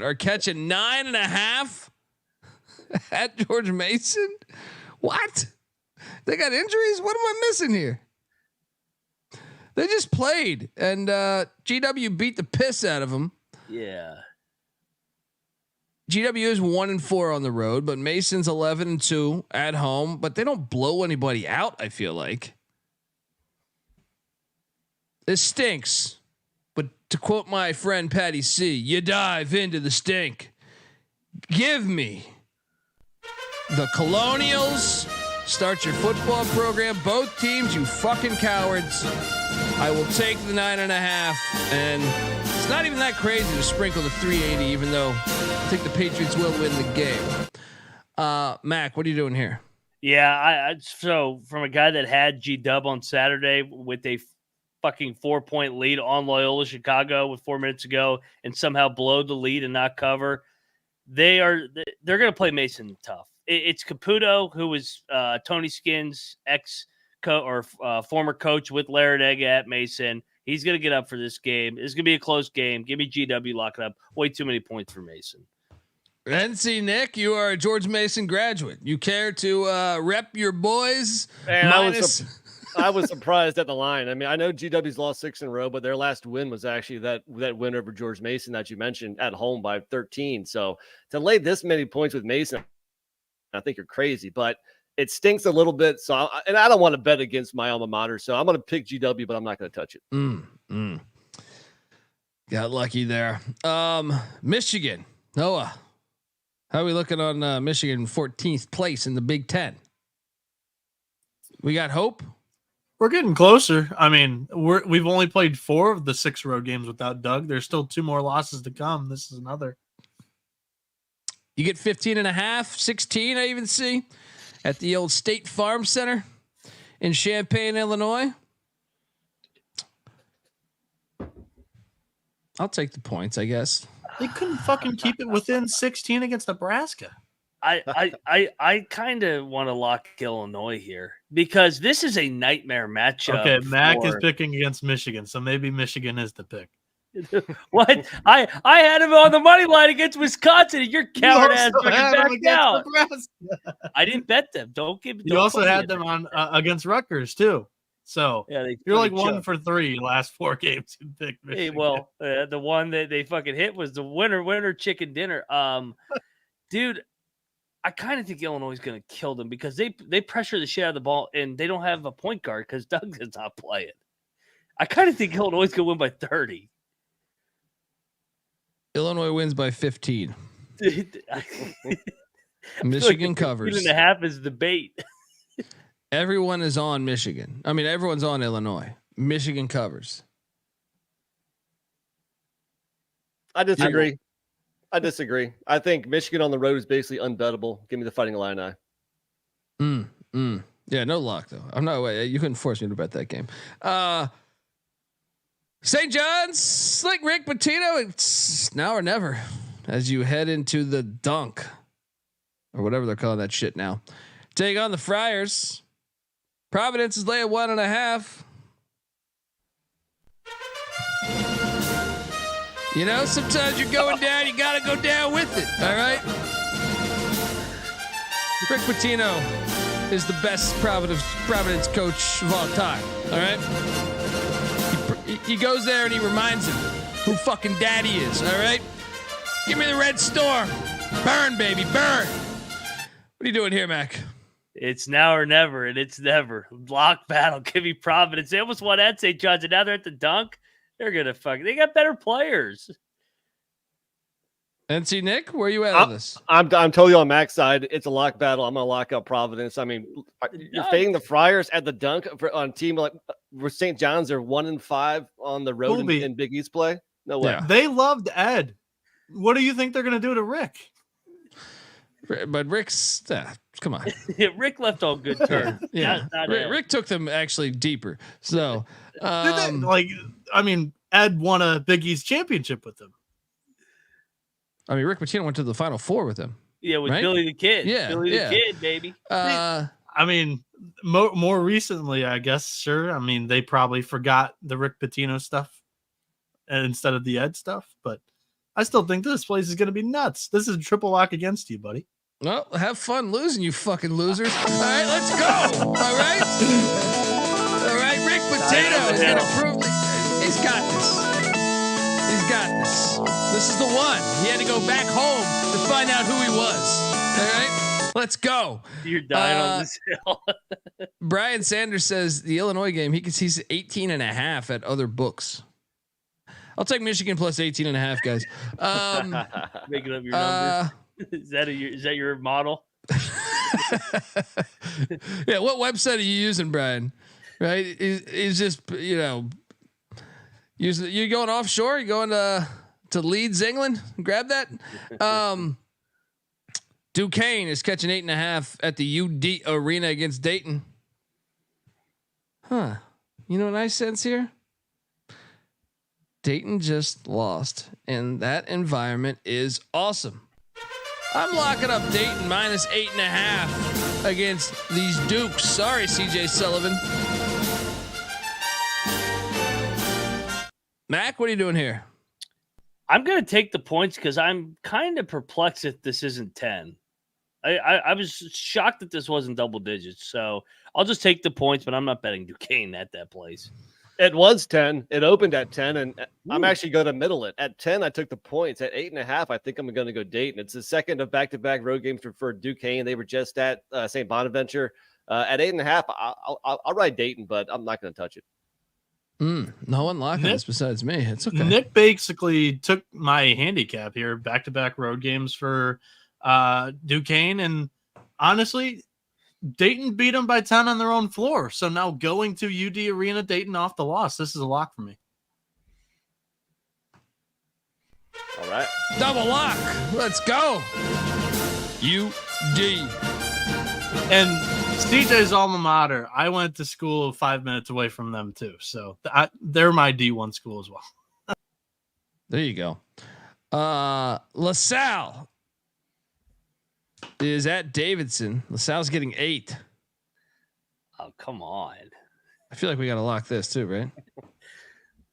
A: Are catching 9.5 at George Mason. What? They got injuries? What am I missing here? They just played, and GW beat the piss out of them.
G: Yeah.
A: GW is 1-4 on the road, but Mason's 11-2 at home. But they don't blow anybody out. I feel like this stinks. But to quote my friend Patty C, you dive into the stink. Give me the Colonials. Start your football program. Both teams, you fucking cowards. I will take the 9.5, and it's not even that crazy to sprinkle the 380, even though I think the Patriots will win the game. Mac, what are you doing here?
G: Yeah, so from a guy that had G-Dub on Saturday with a fucking 4-point lead on Loyola Chicago with 4 minutes ago and somehow blow the lead and not cover, they're going to play Mason tough. It's Caputo, who was Tony Skin's former coach with Laradega at Mason. He's going to get up for this game. It's going to be a close game. Give me GW, lock it up. Way too many points for Mason.
A: NC Nick, you are a George Mason graduate. You care to rep your boys?
H: Man, I was surprised at the line. I mean, I know GW's lost 6 in a row, but their last win was actually that win over George Mason that you mentioned at home by 13. So to lay this many points with Mason, I think you're crazy, but it stinks a little bit. So, I don't want to bet against my alma mater, so I'm going to pick GW, but I'm not going to touch it.
A: Got lucky there. Michigan, Noah, how are we looking on Michigan 14th place in the Big Ten? We got hope.
I: We're getting closer. I mean, we've only played 4 of the 6 road games without Doug. There's still 2 more losses to come. This is another.
A: You get 15.5, 16. I even see at the old State Farm Center in Champaign, Illinois. I'll take the points, I guess.
I: They couldn't fucking keep it within 16 against Nebraska.
G: I kind of want to lock Illinois here because this is a nightmare matchup.
I: Okay, Mac is picking against Michigan, so maybe Michigan is the pick.
G: What? I had him on the money line against Wisconsin, and your coward ass backed out. I didn't bet them.
I: You also had them on against Rutgers too. So
G: yeah,
I: you're like 1 for 3 last 4 games. You picked Michigan.
G: Hey, well, the one that they fucking hit was the winner chicken dinner. Dude, I kind of think Illinois is going to kill them because they pressure the shit out of the ball and they don't have a point guard because Doug does not play it. I kind of think Illinois is going to win by 30.
A: Illinois wins by 15. Michigan covers.
G: 8.5 is the bait.
A: Everyone is on Michigan. I mean, everyone's on Illinois. Michigan covers.
H: I disagree. I think Michigan on the road is basically unbettable. Give me the Fighting Illini.
A: Yeah, no luck though. I'm not. You couldn't force me to bet that game. St. John's, Slick Rick Pitino. It's now or never as you head into the dunk or whatever they're calling that shit now. Take on the Friars. Providence is laying 1.5. You know, sometimes you're going down, you got to go down with it. All right. Rick Pitino is the best Providence coach of all time. All right. He goes there and he reminds him who fucking daddy is. All right. Give me the Red Storm. Burn, baby, burn. What are you doing here, Mac?
G: It's now or never, and it's never. Lock battle. Give me Providence. They almost won at St. John's, and now they're at the dunk. They're gonna they got better players.
A: NC Nick, where are you at on this?
H: I'm totally on Mac's side. It's a lock battle. I'm gonna lock up Providence. I mean, you're fading the Friars at the dunk on a team like with St. John's. They're 1-5 on the road in Big East play. No way.
A: Yeah.
I: They loved Ed. What do you think they're gonna do to Rick?
A: But Rick's come on.
G: Rick left on good terms.
A: Yeah, Rick took them actually deeper. So,
I: Ed won a Big East championship with them.
A: I mean, Rick Pitino went to the Final Four with him.
G: Yeah, with Billy the Kid.
A: Yeah,
G: Billy the Kid, baby.
I: More recently, I guess. Sure. I mean, they probably forgot the Rick Pitino stuff instead of the Ed stuff, but I still think this place is going to be nuts. This is a triple lock against you, buddy.
A: Well, have fun losing, you fucking losers. All right, let's go. All right. Rick Pitino is going to prove he's got this. He's got this. This is the one. He had to go back home to find out who he was. All right, let's go.
G: You're dying on this hill.
A: Brian Sanders says the Illinois game, he sees 18.5 at other books. I'll take Michigan plus 18.5, guys.
G: Making up your numbers. Is that your model?
A: Yeah. What website are you using, Brian? Right. Is just, you going offshore? You going to Leeds, England? Grab that. Duquesne is catching 8.5 at the UD Arena against Dayton. Huh. You know what I sense here? Dayton just lost, and that environment is awesome. I'm locking up Dayton minus 8.5 against these Dukes. Sorry, CJ Sullivan. Mac, what are you doing here?
G: I'm going to take the points because I'm kind of perplexed if this isn't 10. I was shocked that this wasn't double digits, so I'll just take the points, but I'm not betting Duquesne at that place.
H: It was 10. It opened at 10, and I'm actually going to middle it. At 10, I took the points. At 8.5, I think I'm going to go Dayton. It's the second of back-to-back road games for Duquesne. They were just at St. Bonaventure. At 8.5, I'll ride Dayton, but I'm not going to touch it.
A: No one locking this besides me. It's okay.
I: Nick basically took my handicap here, back-to-back road games for Duquesne, and honestly, Dayton beat them by 10 on their own floor. So now going to UD Arena, Dayton off the loss. This is a lock for me.
H: All right.
A: Double lock. Let's go. UD.
I: And CJ's alma mater, I went to school 5 minutes away from them too. So they're my D1 school as well.
A: There you go. LaSalle is at Davidson. LaSalle's getting 8.
G: Oh, come on.
A: I feel like we got to lock this too, right?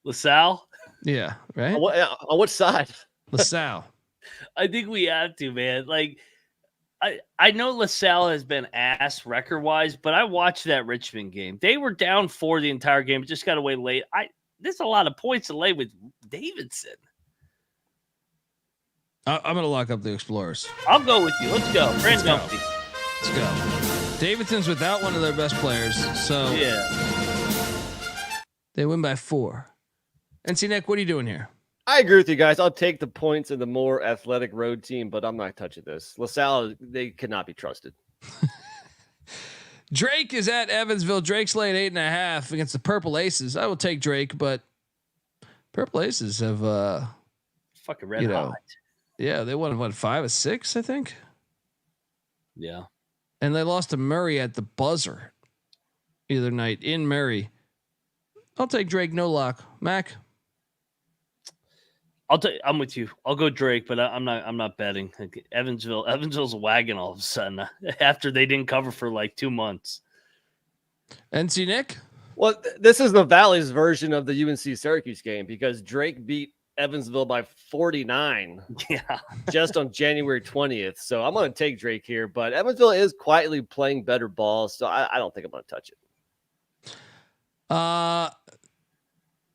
G: LaSalle?
A: Yeah, right?
H: On what side?
A: LaSalle.
G: I think we have to, man. Like, I know LaSalle has been ass record-wise, but I watched that Richmond game. They were down 4 the entire game. It just got away late. There's a lot of points to lay with Davidson.
A: I'm going to lock up the Explorers.
G: I'll go with you. Let's go. Let's
A: go. Davidson's without one of their best players, so
G: yeah,
A: they win by 4. And see, Nick, what are you doing here?
H: I agree with you guys. I'll take the points of the more athletic road team, but I'm not touching this. LaSalle, they cannot be trusted.
A: Drake is at Evansville. Drake's laying 8.5 against the Purple Aces. I will take Drake, but Purple Aces have
G: fucking red hot.
A: Yeah, they won 5 of 6, I think.
G: Yeah,
A: and they lost to Murray at the buzzer the other night in Murray. I'll take Drake, no lock. Mac.
G: I'm with you. I'll go Drake, but I'm not betting. Like Evansville's a wagon all of a sudden after they didn't cover for like 2 months.
A: NC Nick?
H: Well, this is the Valley's version of the UNC Syracuse game because Drake beat Evansville by 49.
G: Yeah.
H: Just on January 20th. So I'm going to take Drake here, but Evansville is quietly playing better ball. So I don't think I'm going to touch it.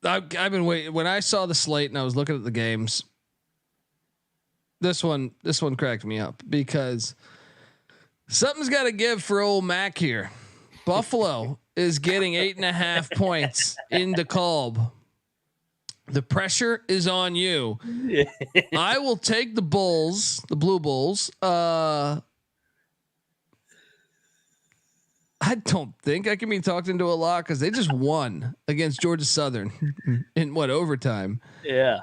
A: I've been waiting. When I saw the slate and I was looking at the games, this one cracked me up because something's got to give for old Mac here. Buffalo is getting 8.5 points in DeKalb. The pressure is on you. I will take the Bulls, the Blue Bulls. I don't think I can be talked into a lock because they just won against Georgia Southern in overtime.
G: Yeah.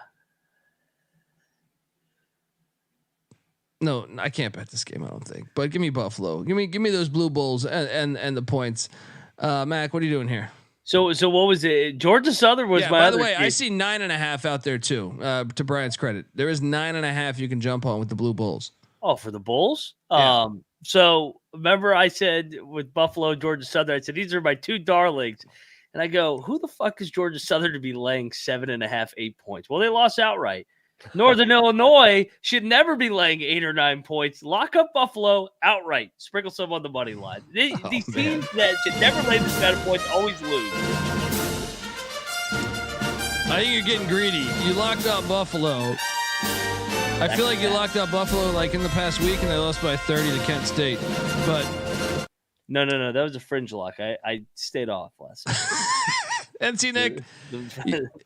A: No, I can't bet this game. I don't think. But give me Buffalo. Give me those Blue Bulls and the points. Mac, what are you doing here?
G: So what was it? Georgia Southern was my
A: by
G: other
A: the way,
G: kid.
A: I see 9.5 out there too. To Brian's credit, there is 9.5 you can jump on with the Blue Bulls.
G: Oh, for the Bulls?
A: Yeah.
G: So remember I said with Buffalo, Georgia Southern, I said, these are my 2 darlings. And I go, who the fuck is Georgia Southern to be laying 7.5, 8 points? Well, they lost outright. Northern Illinois should never be laying 8 or 9 points. Lock up Buffalo outright. Sprinkle some on the money line. These teams that should never lay this kind of points always lose.
A: I think you're getting greedy. You locked out Buffalo. I feel like you locked out Buffalo like in the past week and they lost by 30 to Kent State. But
G: no, that was a fringe lock. I stayed off last week.
A: NC Nick,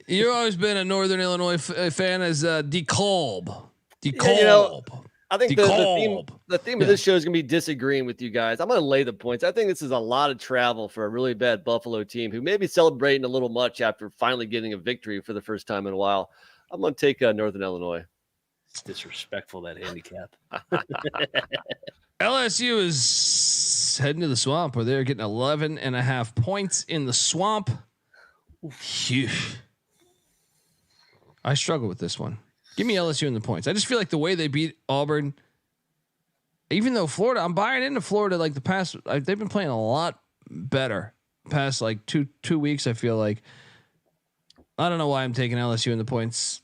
A: you've always been a Northern Illinois fan as DeKalb. DeKalb.
H: I think the theme of this show is going to be disagreeing with you guys. I'm going to lay the points. I think this is a lot of travel for a really bad Buffalo team who may be celebrating a little much after finally getting a victory for the first time in a while. I'm going to take Northern Illinois.
G: It's disrespectful, that handicap.
A: LSU is heading to the swamp where they're getting 11.5 points in the swamp. Phew. I struggle with this one. Give me LSU in the points. I just feel like the way they beat Auburn, even though Florida, I'm buying into Florida like the past. They've been playing a lot better past like two weeks. I feel like I don't know why I'm taking LSU in the points.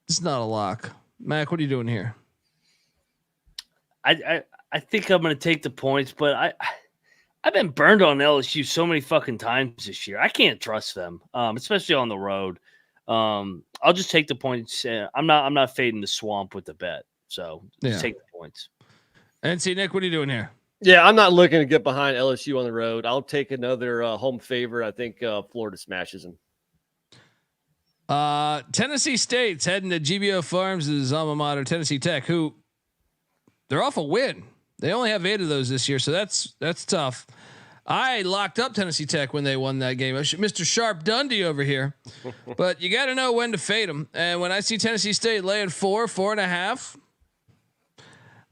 A: It's not a lock. Mac, what are you doing here?
G: I think I'm going to take the points, but I've been burned on LSU so many fucking times this year. I can't trust them, especially on the road. I'll just take the points. I'm not fading the swamp with the bet. So just take the points.
A: NC Nick, what are you doing here?
H: Yeah, I'm not looking to get behind LSU on the road. I'll take another home favorite. I think Florida smashes them.
A: Tennessee State's heading to GBO Farms' alma mater, Tennessee Tech, who they're off a win. They only have 8 of those this year, so that's tough. I locked up Tennessee Tech when they won that game. Mr. Sharp Dundee over here, but you got to know when to fade them. And when I see Tennessee State laying 4.5,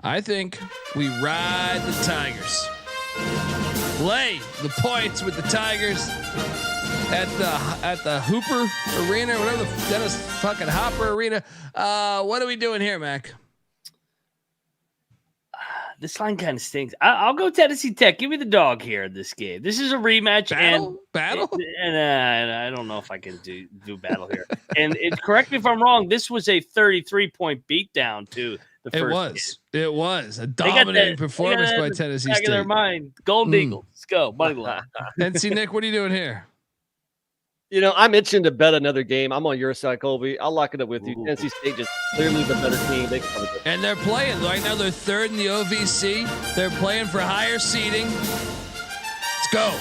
A: I think we ride the Tigers. Lay the points with the Tigers at the Hooper Arena, whatever the Dennis fucking Hopper Arena. What are we doing here, Mac?
G: This line kind of stinks. I'll go Tennessee Tech. Give me the dog here in this game. This is a rematch.
A: Battle?
G: And I don't know if I can do battle here. And correct me if I'm wrong. This was a 33-point beatdown to the first game.
A: It was a dominating performance by Tennessee
G: Back
A: State.
G: of their mind. Golden Eagles. Let's go. Money line.
A: NC Nick, what are you doing here?
H: I'm itching to bet another game. I'm on your side, Colby. I'll lock it up with you. NC State just clearly the better team. They can
A: and they're playing right now. They're third in the OVC. They're playing for higher seeding. Let's go.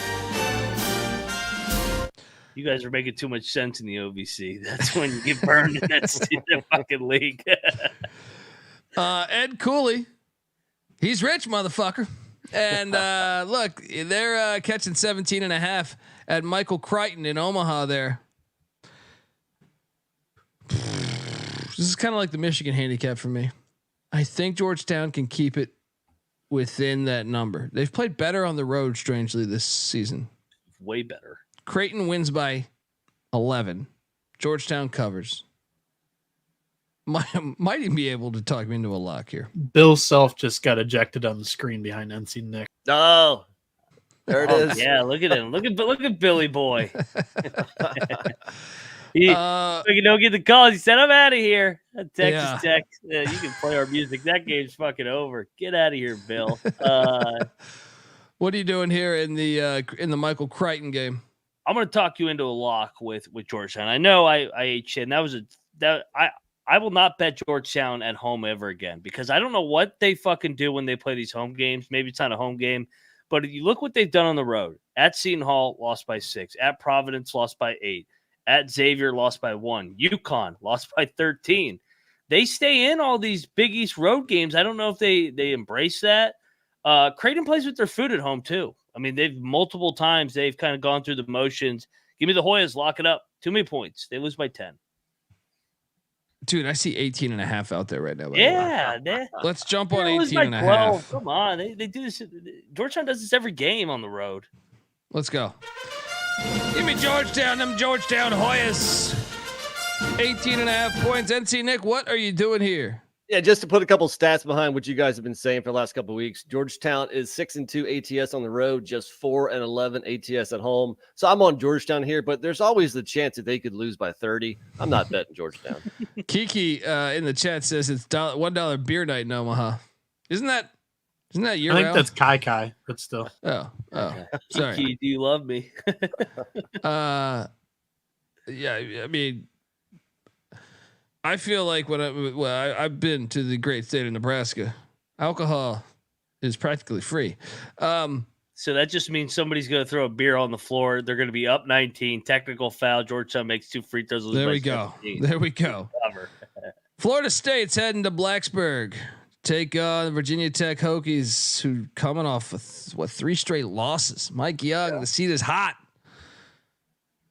G: You guys are making too much sense in the OVC. That's when you get burned in that fucking league.
A: Ed Cooley, he's rich, motherfucker. And look, they're catching 17.5 at Michael Crichton in Omaha there. This is kind of like the Michigan handicap for me. I think Georgetown can keep it within that number. They've played better on the road, strangely, this season.
G: Way better.
A: Creighton wins by 11. Georgetown covers. Might even be able to talk me into a lock here.
I: Bill Self just got ejected on the screen behind NC Nick.
H: Oh, there it is.
G: Yeah, look at him. Look at Billy Boy. He don't get the calls. He said, "I'm out of here." Texas Tech. You can play our music. That game's fucking over. Get out of here, Bill.
A: What are you doing here in the Michael Crichton game?
G: I'm going to talk you into a lock with Georgetown. I know I ate shit, and I will not bet Georgetown at home ever again because I don't know what they fucking do when they play these home games. Maybe it's not a home game, but if you look what they've done on the road. At Seton Hall, lost by 6. At Providence, lost by 8. At Xavier, lost by 1. UConn, lost by 13. They stay in all these Big East road games. I don't know if they embrace that. Creighton plays with their food at home too. I mean, they've multiple times they've kind of gone through the motions. Give me the Hoyas, lock it up. Too many points. They lose by 10.
A: Dude, I see 18.5 out there right now.
G: Yeah.
A: Let's jump on 18.5.
G: Come on. They do this. Georgetown does this every game on the road.
A: Let's go. Give me Georgetown, them Georgetown Hoyas. 18.5 points. NC Nick, what are you doing here?
H: Yeah, just to put a couple stats behind what you guys have been saying for the last couple of weeks. Georgetown is 6-2 ATS on the road, just 4-11 ATS at home. So I'm on Georgetown here, but there's always the chance that they could lose by 30. I'm not betting Georgetown.
A: Kiki in the chat says it's $1 beer night in Omaha. Isn't that year round?
I: I think that's Kai, but still.
A: Oh, sorry.
G: Kiki, do you love me?
A: Yeah, I mean, I feel like I've been to the great state of Nebraska. Alcohol is practically free.
G: So that just means somebody's going to throw a beer on the floor. They're going to be up 19. Technical foul. Georgetown makes 2 free throws.
A: There we go. Florida State's heading to Blacksburg. Take on the Virginia Tech Hokies, who coming off with 3 straight losses. Mike Young, the seat is hot.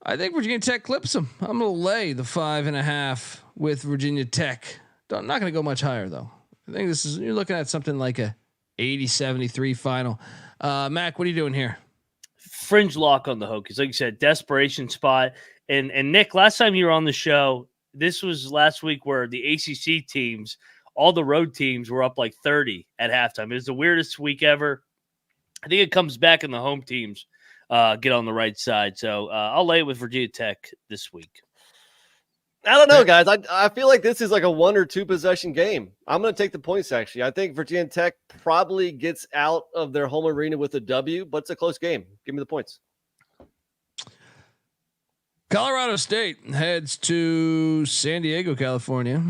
A: I think Virginia Tech clips them. I'm going to lay the 5.5 with Virginia Tech. I'm not going to go much higher though. I think you're looking at something like a 80-73 final. Mac, what are you doing here?
G: Fringe lock on the Hokies. Like you said, desperation spot. And Nick, last time you were on the show, this was last week where the ACC teams, all the road teams were up like 30 at halftime. It was the weirdest week ever. I think it comes back in the home teams get on the right side. So I'll lay it with Virginia Tech this week.
H: I don't know, guys. I feel like this is like a 1 or 2 possession game. I'm going to take the points, actually. I think Virginia Tech probably gets out of their home arena with a W, but it's a close game. Give me the points.
A: Colorado State heads to San Diego, California,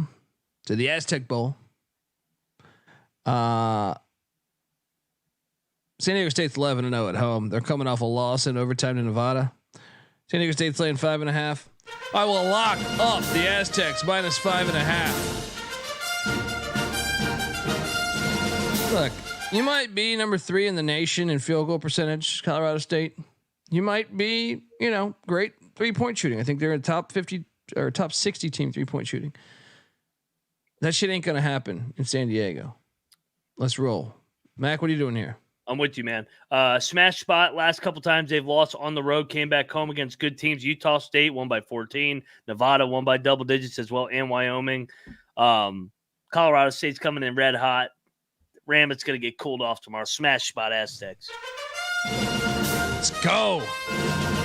A: to the Aztec Bowl. San Diego State's 11-0 at home. They're coming off a loss in overtime to Nevada. San Diego State's laying 5.5. I will lock up the Aztecs minus 5.5. Look, you might be number 3 in the nation in field goal percentage, Colorado State. You might be, great 3-point shooting. I think they're in top 50 or top 60 team 3-point shooting. That shit ain't going to happen in San Diego. Let's roll. Mac, what are you doing here?
G: I'm with you, man. Smash spot. Last couple times they've lost on the road, came back home against good teams. Utah State won by 14. Nevada won by double digits as well, and Wyoming. Colorado State's coming in red hot. Ramit's going to get cooled off tomorrow. Smash spot Aztecs.
A: Let's go.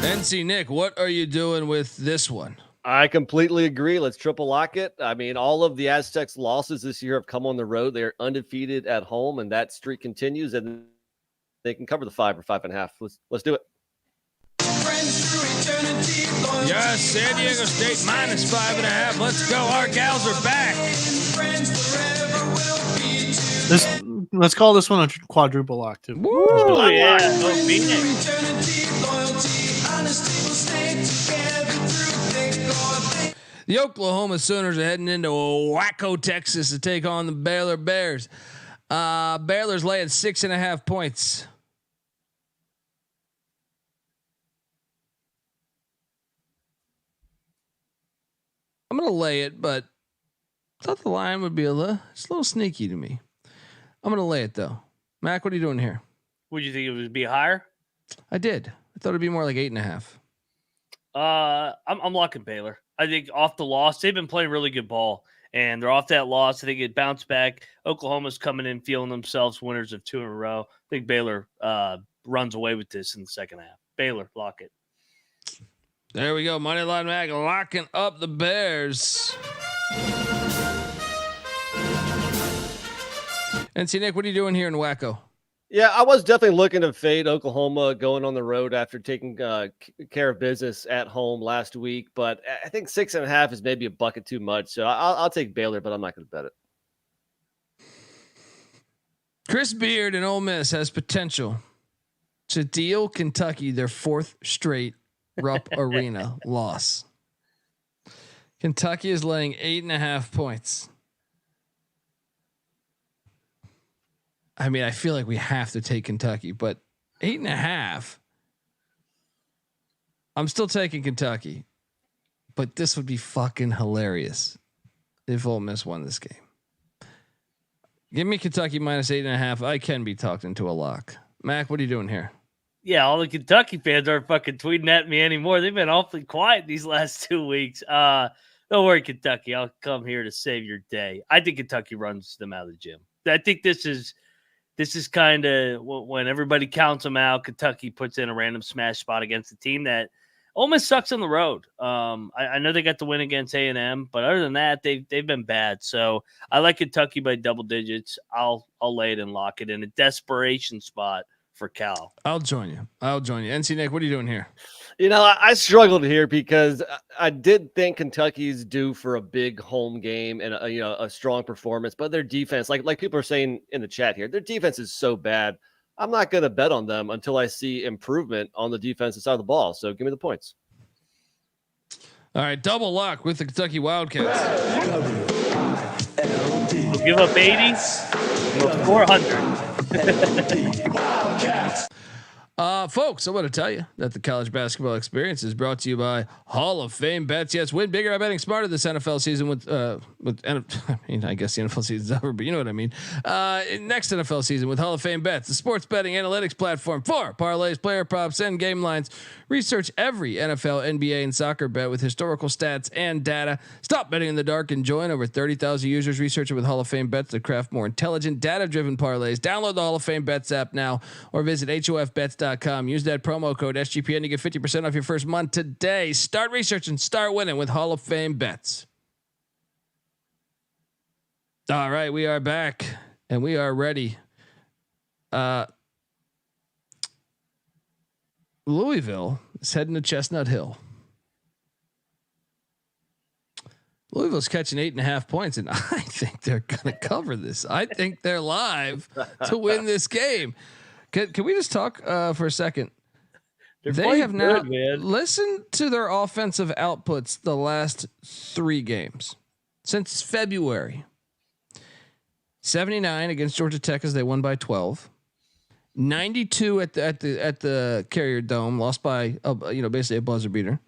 A: NC Nick, what are you doing with this one?
H: I completely agree. Let's triple lock it. I mean, all of the Aztecs' losses this year have come on the road. They are undefeated at home, and that streak continues, and they can cover the 5 or 5.5. Let's do it.
A: Yes, San Diego State minus 5.5. Let's go. Our gals are back.
I: Let's call this one a quadruple lock too.
G: Ooh, yeah. Oh, Bieniek.
A: The Oklahoma Sooners are heading into Waco, Texas to take on the Baylor Bears. Baylor's laying 6.5 points. I'm going to lay it, but I thought the line would be it's a little sneaky to me. I'm going to lay it though. Mac, what are you doing here?
G: Would you think it would be higher?
A: I did. I thought it'd be more like 8.5.
G: I'm locking Baylor. I think off the loss, they've been playing really good ball, and they're off that loss. I think it bounced back. Oklahoma's coming in feeling themselves winners of 2 in a row. I think Baylor runs away with this in the second half. Baylor, lock it.
A: There we go. Moneyline Mac locking up the Bears. NC Nick, what are you doing here in Waco?
H: Yeah, I was definitely looking to fade Oklahoma going on the road after taking care of business at home last week, but I think 6.5 is maybe a bucket too much. So I'll take Baylor, but I'm not going to bet it.
A: Chris Beard in Ole Miss has potential to deal Kentucky their 4th straight Rupp Arena loss. Kentucky is laying 8.5 points. I mean, I feel like we have to take Kentucky, but 8.5. I'm still taking Kentucky, but this would be fucking hilarious if Ole Miss won this game. Give me Kentucky minus 8.5. I can be talked into a lock. Mac, what are you doing here?
G: Yeah, all the Kentucky fans aren't fucking tweeting at me anymore. They've been awfully quiet these last 2 weeks. Don't worry, Kentucky. I'll come here to save your day. I think Kentucky runs them out of the gym. I think this is kind of when everybody counts them out. Kentucky puts in a random smash spot against a team that Ole Miss sucks on the road. I know they got the win against A&M, but other than that, they've been bad. So I like Kentucky by double digits. I'll lay it and lock it in a desperation spot for Cal.
A: I'll join you. NC Nick, what are you doing here?
H: You know, I struggled here because I did think Kentucky's due for a big home game and a strong performance, but their defense, like people are saying in the chat here, their defense is so bad. I'm not going to bet on them until I see improvement on the defensive side of the ball. So give me the points.
A: All right, double lock with the Kentucky Wildcats.
G: We'll give up 80, 400.
A: Folks, I want to tell you that the college basketball experience is brought to you by Hall of Fame bets. Yes, win bigger by betting smarter this NFL season with I guess the NFL season's over, but you know what I mean. Next NFL season with Hall of Fame bets, the sports betting analytics platform for parlays, player props, and game lines. Research every NFL, NBA, and soccer bet with historical stats and data. Stop betting in the dark and join over 30,000 users researching with Hall of Fame bets to craft more intelligent, data-driven parlays. Download the Hall of Fame bets app now or visit hofbets.com. Use that promo code SGPN to get 50% off your first month today. Start researching, start winning with Hall of Fame bets. All right, we are back and we are ready. Louisville is heading to Chestnut Hill. Louisville's catching 8.5 points, and I think they're going to cover this. I think they're live to win this game. Can we just talk for a second? They have now listened to their offensive outputs the last 3 games since February. 79 against Georgia Tech as they won by 12. 92 at the Carrier Dome, lost by basically a buzzer beater.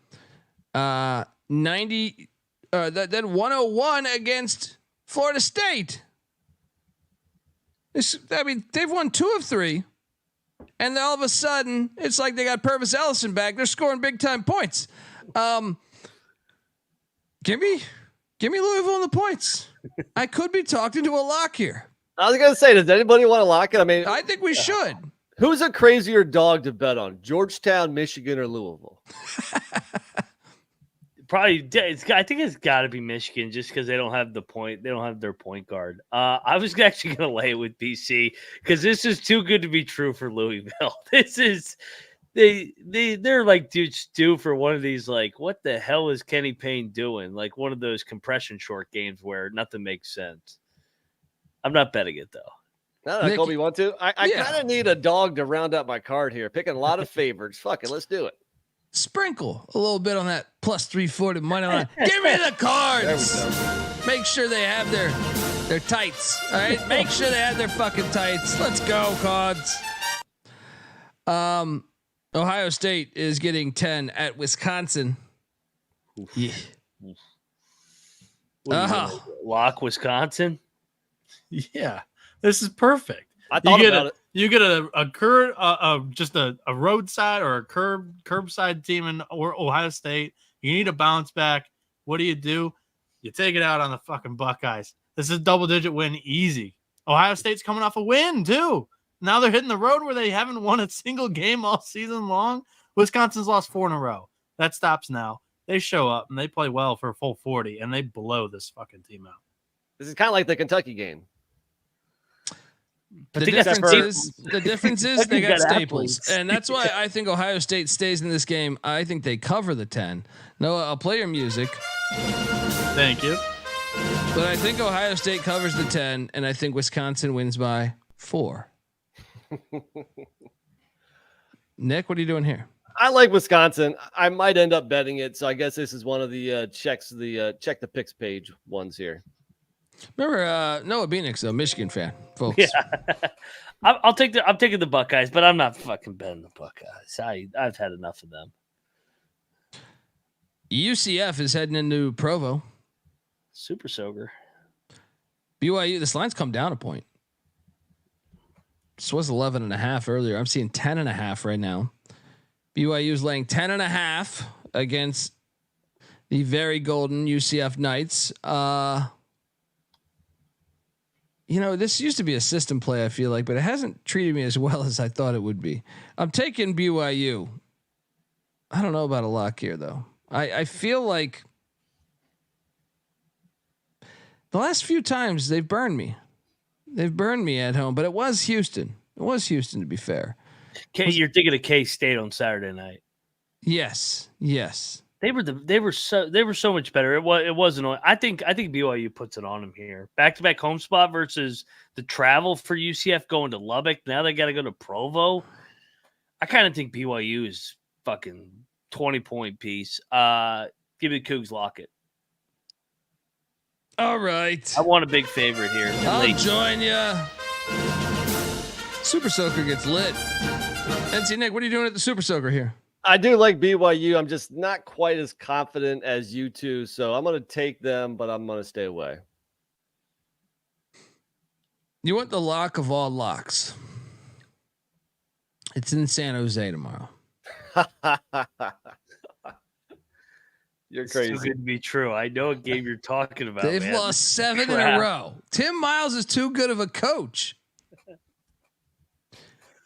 A: 90 then 101 against Florida State. They've won 2 of 3, and then all of a sudden it's like they got Purvis Ellison back. They're scoring big time points. Give me Louisville in the points. I could be talked into a lock here.
H: I was going to say, does anybody want to lock it? I mean,
A: I think we should.
H: Who's a crazier dog to bet on? Georgetown, Michigan, or Louisville?
G: Probably, I think it's got to be Michigan just because they don't have the point. They don't have their point guard. I was actually going to lay it with BC because this is too good to be true for Louisville. This is they're like dudes due for one of these. Like, what the hell is Kenny Payne doing? Like one of those compression short games where nothing makes sense. I'm not betting it though.
H: No, Colby, you want to? I kind of need a dog to round up my card here. Picking a lot of favorites. Fuck it, let's do it.
A: Sprinkle a little bit on that plus 340 money line. Give me the cards. Make sure they have their tights. All right, make sure they have their fucking tights. Let's go, cards. Ohio State is getting 10 at Wisconsin. Yeah.
G: Lock Wisconsin.
I: Yeah, this is perfect.
H: I thought about it.
I: You get a curb, just a roadside or a curbside team in Ohio State. You need a bounce back. What do? You take it out on the fucking Buckeyes. This is a double-digit win, easy. Ohio State's coming off a win too. Now they're hitting the road where they haven't won a single game all season long. Wisconsin's lost 4 in a row. That stops now. They show up and they play well for a full 40, and they blow this fucking team out.
H: This is kind of like the Kentucky game.
A: The difference is they got staples. And that's why I think Ohio State stays in this game. I think they cover the 10. Noah, I'll play your music.
I: Thank you.
A: But I think Ohio State covers the 10, and I think Wisconsin wins by 4. Nick, what are you doing here?
H: I like Wisconsin. I might end up betting it. So I guess this is one of the check the picks page ones here.
A: Remember Noah Bieniek's a Michigan fan, folks.
G: Yeah, I'm taking the Buckeyes, but I'm not fucking betting the Buckeyes. I've had enough of them.
A: UCF is heading into Provo.
G: Super soaker.
A: BYU, this line's come down a point. This was 11.5 earlier. I'm seeing 10.5 right now. BYU is laying 10.5 against the very golden UCF Knights. This used to be a system play, I feel like, but it hasn't treated me as well as I thought it would be. I'm taking BYU. I don't know about a lock here, though. I feel like the last few times they've burned me. They've burned me at home, but it was Houston. It was Houston, to be fair.
G: You're thinking of K-State on Saturday night.
A: Yes.
G: They were so much better. It wasn't. I think BYU puts it on them here. Back-to-back home spot versus the travel for UCF going to Lubbock. Now they got to go to Provo. I kind of think BYU is fucking 20-point piece. Give me the Cougs, lock it.
A: All right.
G: I want a big favorite here.
A: I'll join you. Super Soaker gets lit. NC Nick, what are you doing at the Super Soaker here?
H: I do like BYU. I'm just not quite as confident as you two, so I'm going to take them, but I'm going to stay away.
A: You want the lock of all locks. It's in San Jose tomorrow.
H: You're crazy.
G: It's too good to be true. I know what game you're talking about.
A: They've lost 7 in a row. Tim Miles is too good of a coach.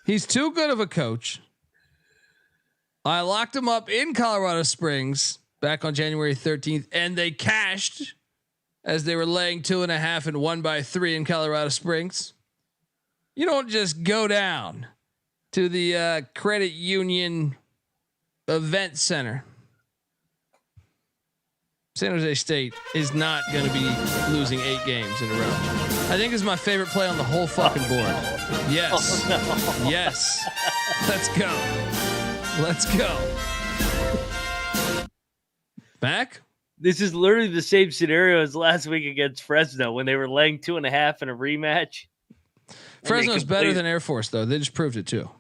A: He's too good of a coach. I locked him up in Colorado Springs back on January 13th, and they cashed as they were laying 2.5 and won by 3 in Colorado Springs. You don't just go down to the Credit Union Event Center. San Jose State is not going to be losing 8 games in a row. I think it's my favorite play on the whole fucking board. Yes.
G: Oh, no.
A: Yes. Let's go. Let's go. Back?
G: This is literally the same scenario as last week against Fresno when they were laying 2.5 in a rematch.
A: Fresno's better than Air Force, though. They just proved it, too.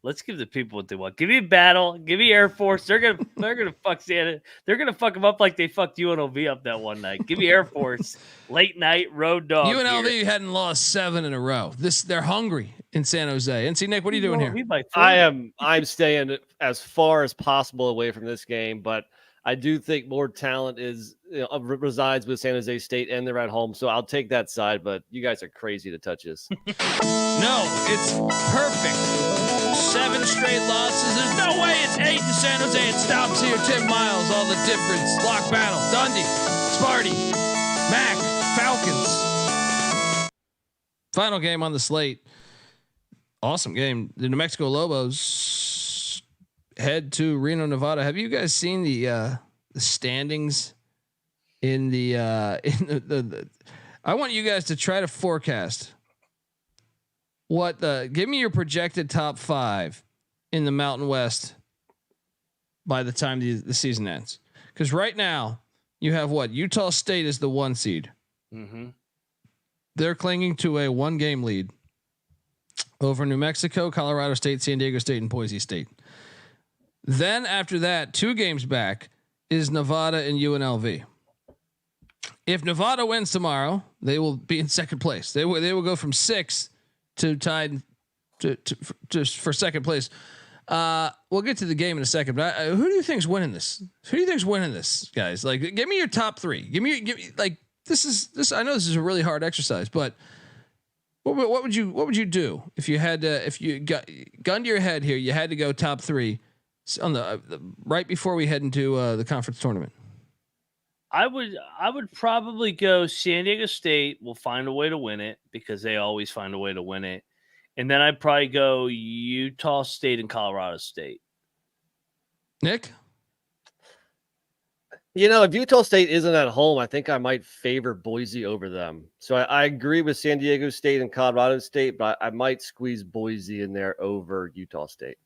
G: Let's give the people what they want. Give me a battle. Give me Air Force. They're gonna fuck Santa. They're gonna fuck them up like they fucked UNLV up that one night. Give me Air Force. Late night road dog.
A: UNLV hadn't lost 7 in a row. They're hungry in San Jose. NC Nick, what are you doing here?
H: I'm staying as far as possible away from this game, but I do think more talent resides with San Jose State, and they're at home. So I'll take that side. But you guys are crazy to touch this.
A: No, it's perfect. 7 straight losses. There's no way it's 8 in San Jose. It stops here. Tim Miles, all the difference. Lock battle. Dundee, Sparty, Mac, Falcons. Final game on the slate. Awesome game. The New Mexico Lobos head to Reno, Nevada. Have you guys seen the standings in the I want you guys to try to forecast give me your projected top 5 in the Mountain West by the time the season ends. Because right now you have Utah State is the 1 seed.
G: Mm-hmm.
A: They're clinging to a 1-game lead over New Mexico, Colorado State, San Diego State, and Boise State. Then after that, 2 games back is Nevada and UNLV. If Nevada wins tomorrow, they will be in second place. They will go from 6 to tied for second place. We'll get to the game in a second, but who do you think's winning this? Who do you think's winning this, guys? Like, give me your top 3. Give me like this. I know this is a really hard exercise, but what would you do if you had to, if you got gun to your head here, you had to go top 3 on the right before we head into the conference tournament?
G: I would probably go San Diego State will find a way to win it because they always find a way to win it. And then I'd probably go Utah State and Colorado State.
A: Nick?
H: If Utah State isn't at home, I think I might favor Boise over them. So I agree with San Diego State and Colorado State, but I might squeeze Boise in there over Utah State.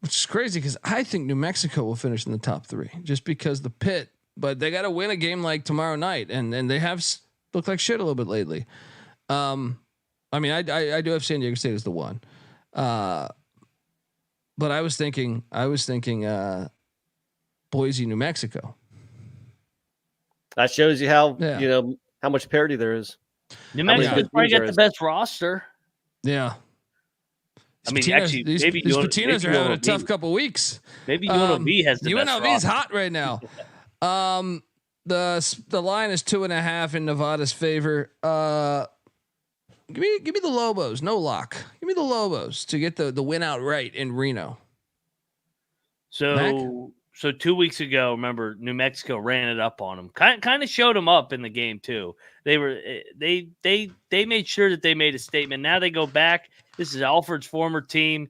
A: Which is crazy because I think New Mexico will finish in the top 3 just because the pit. But they got to win a game like tomorrow night, and they have looked like shit a little bit lately. I mean, I do have San Diego State as the 1, but I was thinking Boise, New Mexico.
H: That shows you how how much parity there is.
G: New Mexico's probably got the best roster.
A: Yeah.
G: I mean, actually,
A: these Patinos are having a tough couple weeks.
G: Maybe UNLV has the best roster.
A: UNLV is hot right now. The line is 2.5 in Nevada's favor. Give me the Lobos, no lock. Give me the Lobos to get the win outright in Reno.
G: So 2 weeks ago, remember New Mexico ran it up on them. Kind of showed them up in the game too. They made sure that they made a statement. Now they go back. This is Alford's former team.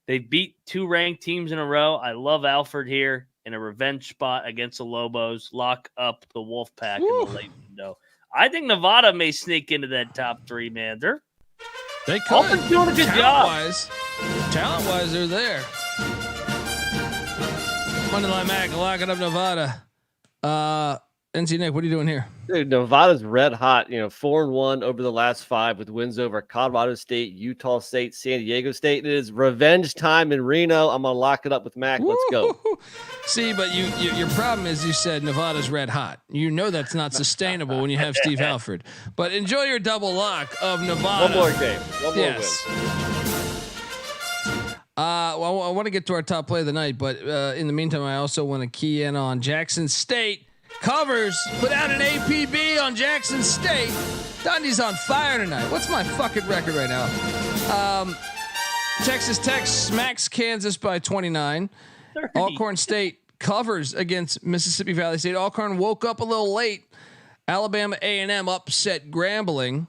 G: They beat 2 ranked teams in a row. I love Alford here in a revenge spot against the Lobos. Lock up the Wolfpack in the late window. I think Nevada may sneak into that top 3, man.
A: They could.
G: Alford's doing a good job.
A: Talent-wise, they're there. Moneyline Mac, locking up Nevada. NC Nick, what are you doing here?
H: Dude, Nevada's red hot. 4-1 over the last 5 with wins over Colorado State, Utah State, San Diego State. It is revenge time in Reno. I'm gonna lock it up with Mac. Let's go.
A: See, but your problem is you said Nevada's red hot. You know that's not sustainable when you have Steve Alford. But enjoy your double lock of Nevada.
H: One more game. One more win.
A: Well, I want to get to our top play of the night, but in the meantime, I also want to key in on Jackson State. Covers, put out an APB on Jackson State. Dundee's on fire tonight. What's my fucking record right now? Texas Tech smacks Kansas by 29. 30. Alcorn State covers against Mississippi Valley State. Alcorn woke up a little late. Alabama A&M upset Grambling.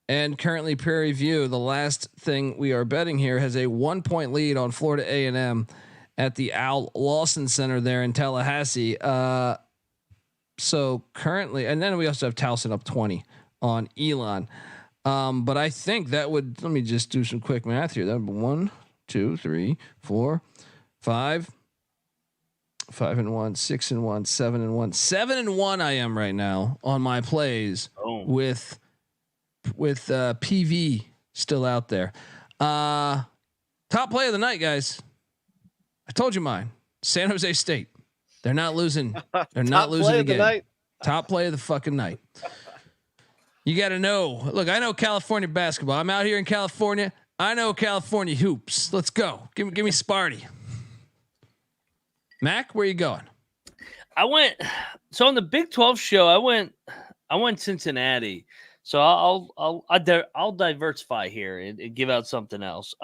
A: And currently Prairie View, the last thing we are betting here, has a 1-point lead on Florida A&M at the Al Lawson Center there in Tallahassee. So currently, and then we also have Towson up 20 on Elon. But I think that would, let me just do some quick math here. That would be 1, 2, 3, 4, 5, 5-1, 6-1, 7-1, 7-1. I am right now on my plays with PV still out there. Top play of the night, guys. I told you mine. San Jose State. They're not losing. They're not losing again. Top play of the fucking night. You got to know. Look, I know California basketball. I'm out here in California. I know California hoops. Let's go. Give me Sparty. Mac, where you going?
G: on the Big 12 show. I went Cincinnati. So I'll diversify here and give out something else.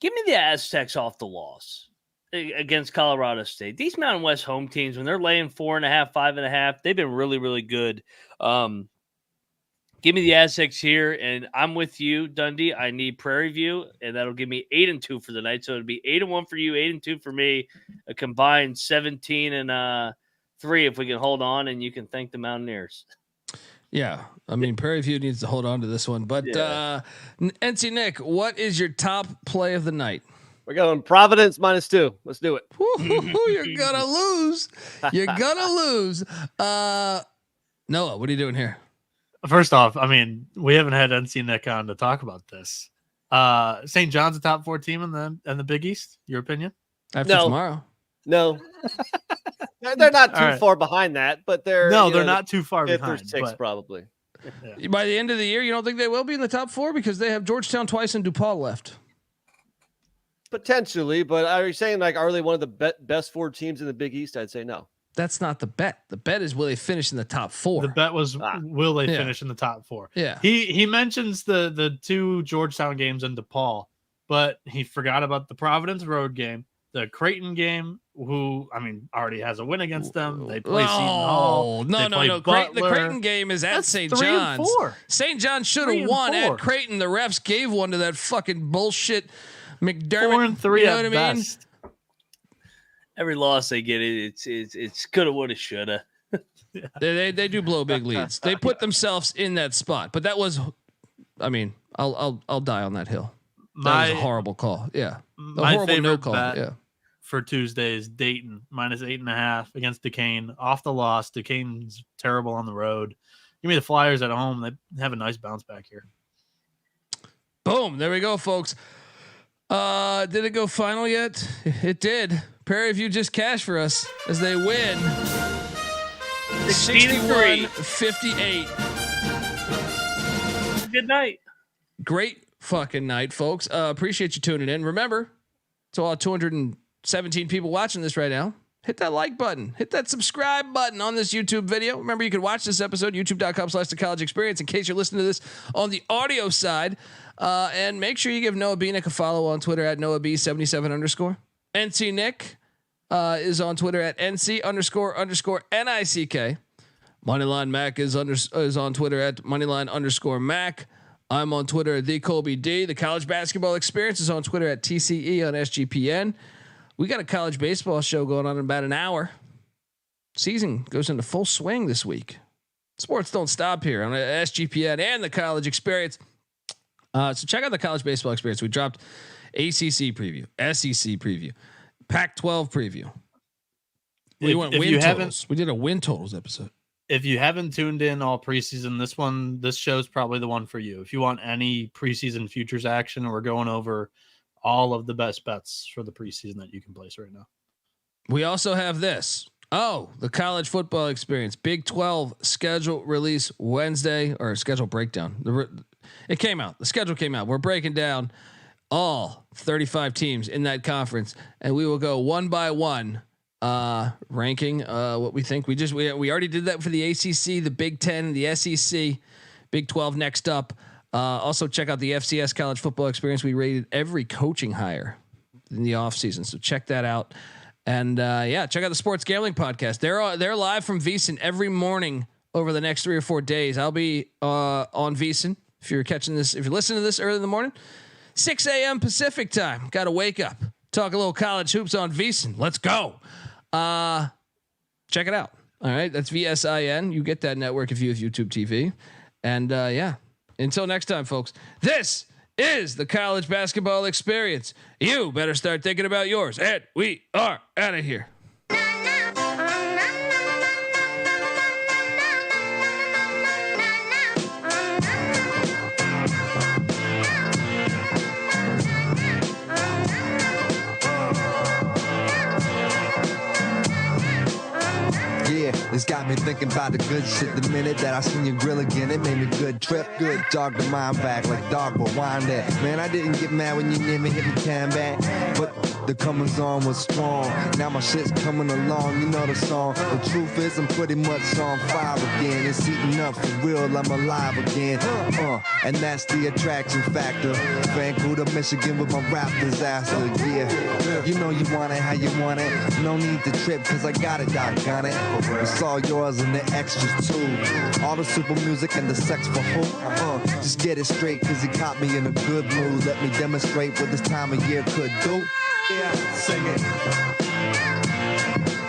G: Give me the Aztecs off the loss against Colorado State. These Mountain West home teams, when they're laying 4.5, 5.5, they've been really, really good. Give me the Aztecs here, and I'm with you, Dundee. I need Prairie View, and that'll give me 8-2 for the night. So it'll be 8-1 for you, 8-2 for me, a combined 17-3 if we can hold on, and you can thank the Mountaineers.
A: Yeah, I mean Prairie View needs to hold on to this one, but NC Nick, what is your top play of the night?
H: We're going Providence -2. Let's do it.
A: You're gonna lose. You're gonna lose. Noah, what are you doing here?
I: First off, I mean, we haven't had NC Nick on to talk about this. St. John's a top 4 team in the Big East. Your opinion?
A: After tomorrow?
H: No. They're not too far behind that, but they're
I: not too far
H: 5th
I: behind.
H: or 6th probably.
A: Yeah. By the end of the year, you don't think they will be in the top 4 because they have Georgetown twice and DePaul left?
H: Potentially, but are you saying like are they one of the best 4 teams in the Big East? I'd say no.
A: That's not the bet. The bet is will they finish in the top 4?
I: The bet was will they finish in the top 4?
A: Yeah.
I: He mentions the 2 Georgetown games in DePaul, but he forgot about the Providence road game, the Creighton game, who I mean already has a win against them. They play Seton Hall.
A: No. The Creighton game is at St. John's. St. John's should have won at Creighton. The refs gave one to that fucking bullshit McDermott.
I: 4-3
A: you know
I: at
A: what I mean?
I: best.
G: Every loss they get, it's coulda, woulda, shoulda.
A: They do blow big leads. They put themselves in that spot, but that was, I mean, I'll die on that hill. That was a horrible call. Yeah,
I: my
A: horrible
I: favorite
A: no call.
I: bet
A: Yeah.
I: for Tuesday is Dayton -8.5 against Duquesne. Off the loss, Duquesne's terrible on the road. Give me the Flyers at home. They have a nice bounce back here.
A: Boom! There we go, folks. Did it go final yet? It did. Prairie View just cashed for us as they win 61-58.
G: Good night.
A: Great fucking night, folks. Appreciate you tuning in. Remember, to all 217 people watching this right now, hit that like button, hit that subscribe button on this YouTube video. Remember, you can watch this episode, youtube.com/thecollegeexperience in case you're listening to this on the audio side. And make sure you give Noah Bieniek a follow on Twitter at NoahB77_. NC Nick is on Twitter at NC__NICK. Moneyline Mac is on Twitter at Moneyline_Mac. I'm on Twitter at the Colby D. The College Basketball Experience is on Twitter at TCE on SGPN. We got a college baseball show going on in about an hour. Season goes into full swing this week. Sports don't stop here on SGPN and the College Experience. So check out the College Baseball Experience. We dropped ACC preview, SEC preview, Pac-12 preview. We went win totals. We did a win totals episode.
I: If you haven't tuned in all preseason, this show's probably the one for you. If you want any preseason futures action, we're going over all of the best bets for the preseason that you can place right now.
A: We also have this. Oh, the College Football Experience, Big 12 schedule release Wednesday, or schedule breakdown. It came out. The schedule came out. We're breaking down all 35 teams in that conference, and we will go one by one, ranking what we think. We already did that for the ACC, the Big 10, the SEC, Big 12 next up. Also check out the FCS College Football Experience. We rated every coaching hire in the offseason, so check that out. And check out the Sports Gambling Podcast. They're live from VEASAN every morning over the next 3 or 4 days. I'll be on VEASAN. If you're catching this, if you're listening to this early in the morning, 6 a.m. Pacific time. Got to wake up, talk a little college hoops on VEASAN. Let's go. Check it out. All right, that's VSIN. You get that network if you have YouTube TV. And until next time, folks. This is the College Basketball Experience. You better start thinking about yours. And we are out of here.
F: This guy
J: got me thinking about the good shit. The minute that I seen your grill again, it made me good trip. Good dog the mind back like dog will wind that. Man, I didn't get mad when you near me hit me can back. But the comings on was strong. Now my shit's coming along, you know the song. The truth is I'm pretty much on fire again. It's heating up for real, I'm alive again. And that's the attraction factor. Vancouver, Michigan with my rap disaster. Yeah, you know you want it how you want it. No need to trip cause I got it, doggone it. It's all yours and the extras too. All the super music and the sex for who? Just get it straight cause it caught me in a good mood. Let me demonstrate what this time of year could do. Yeah, sing it.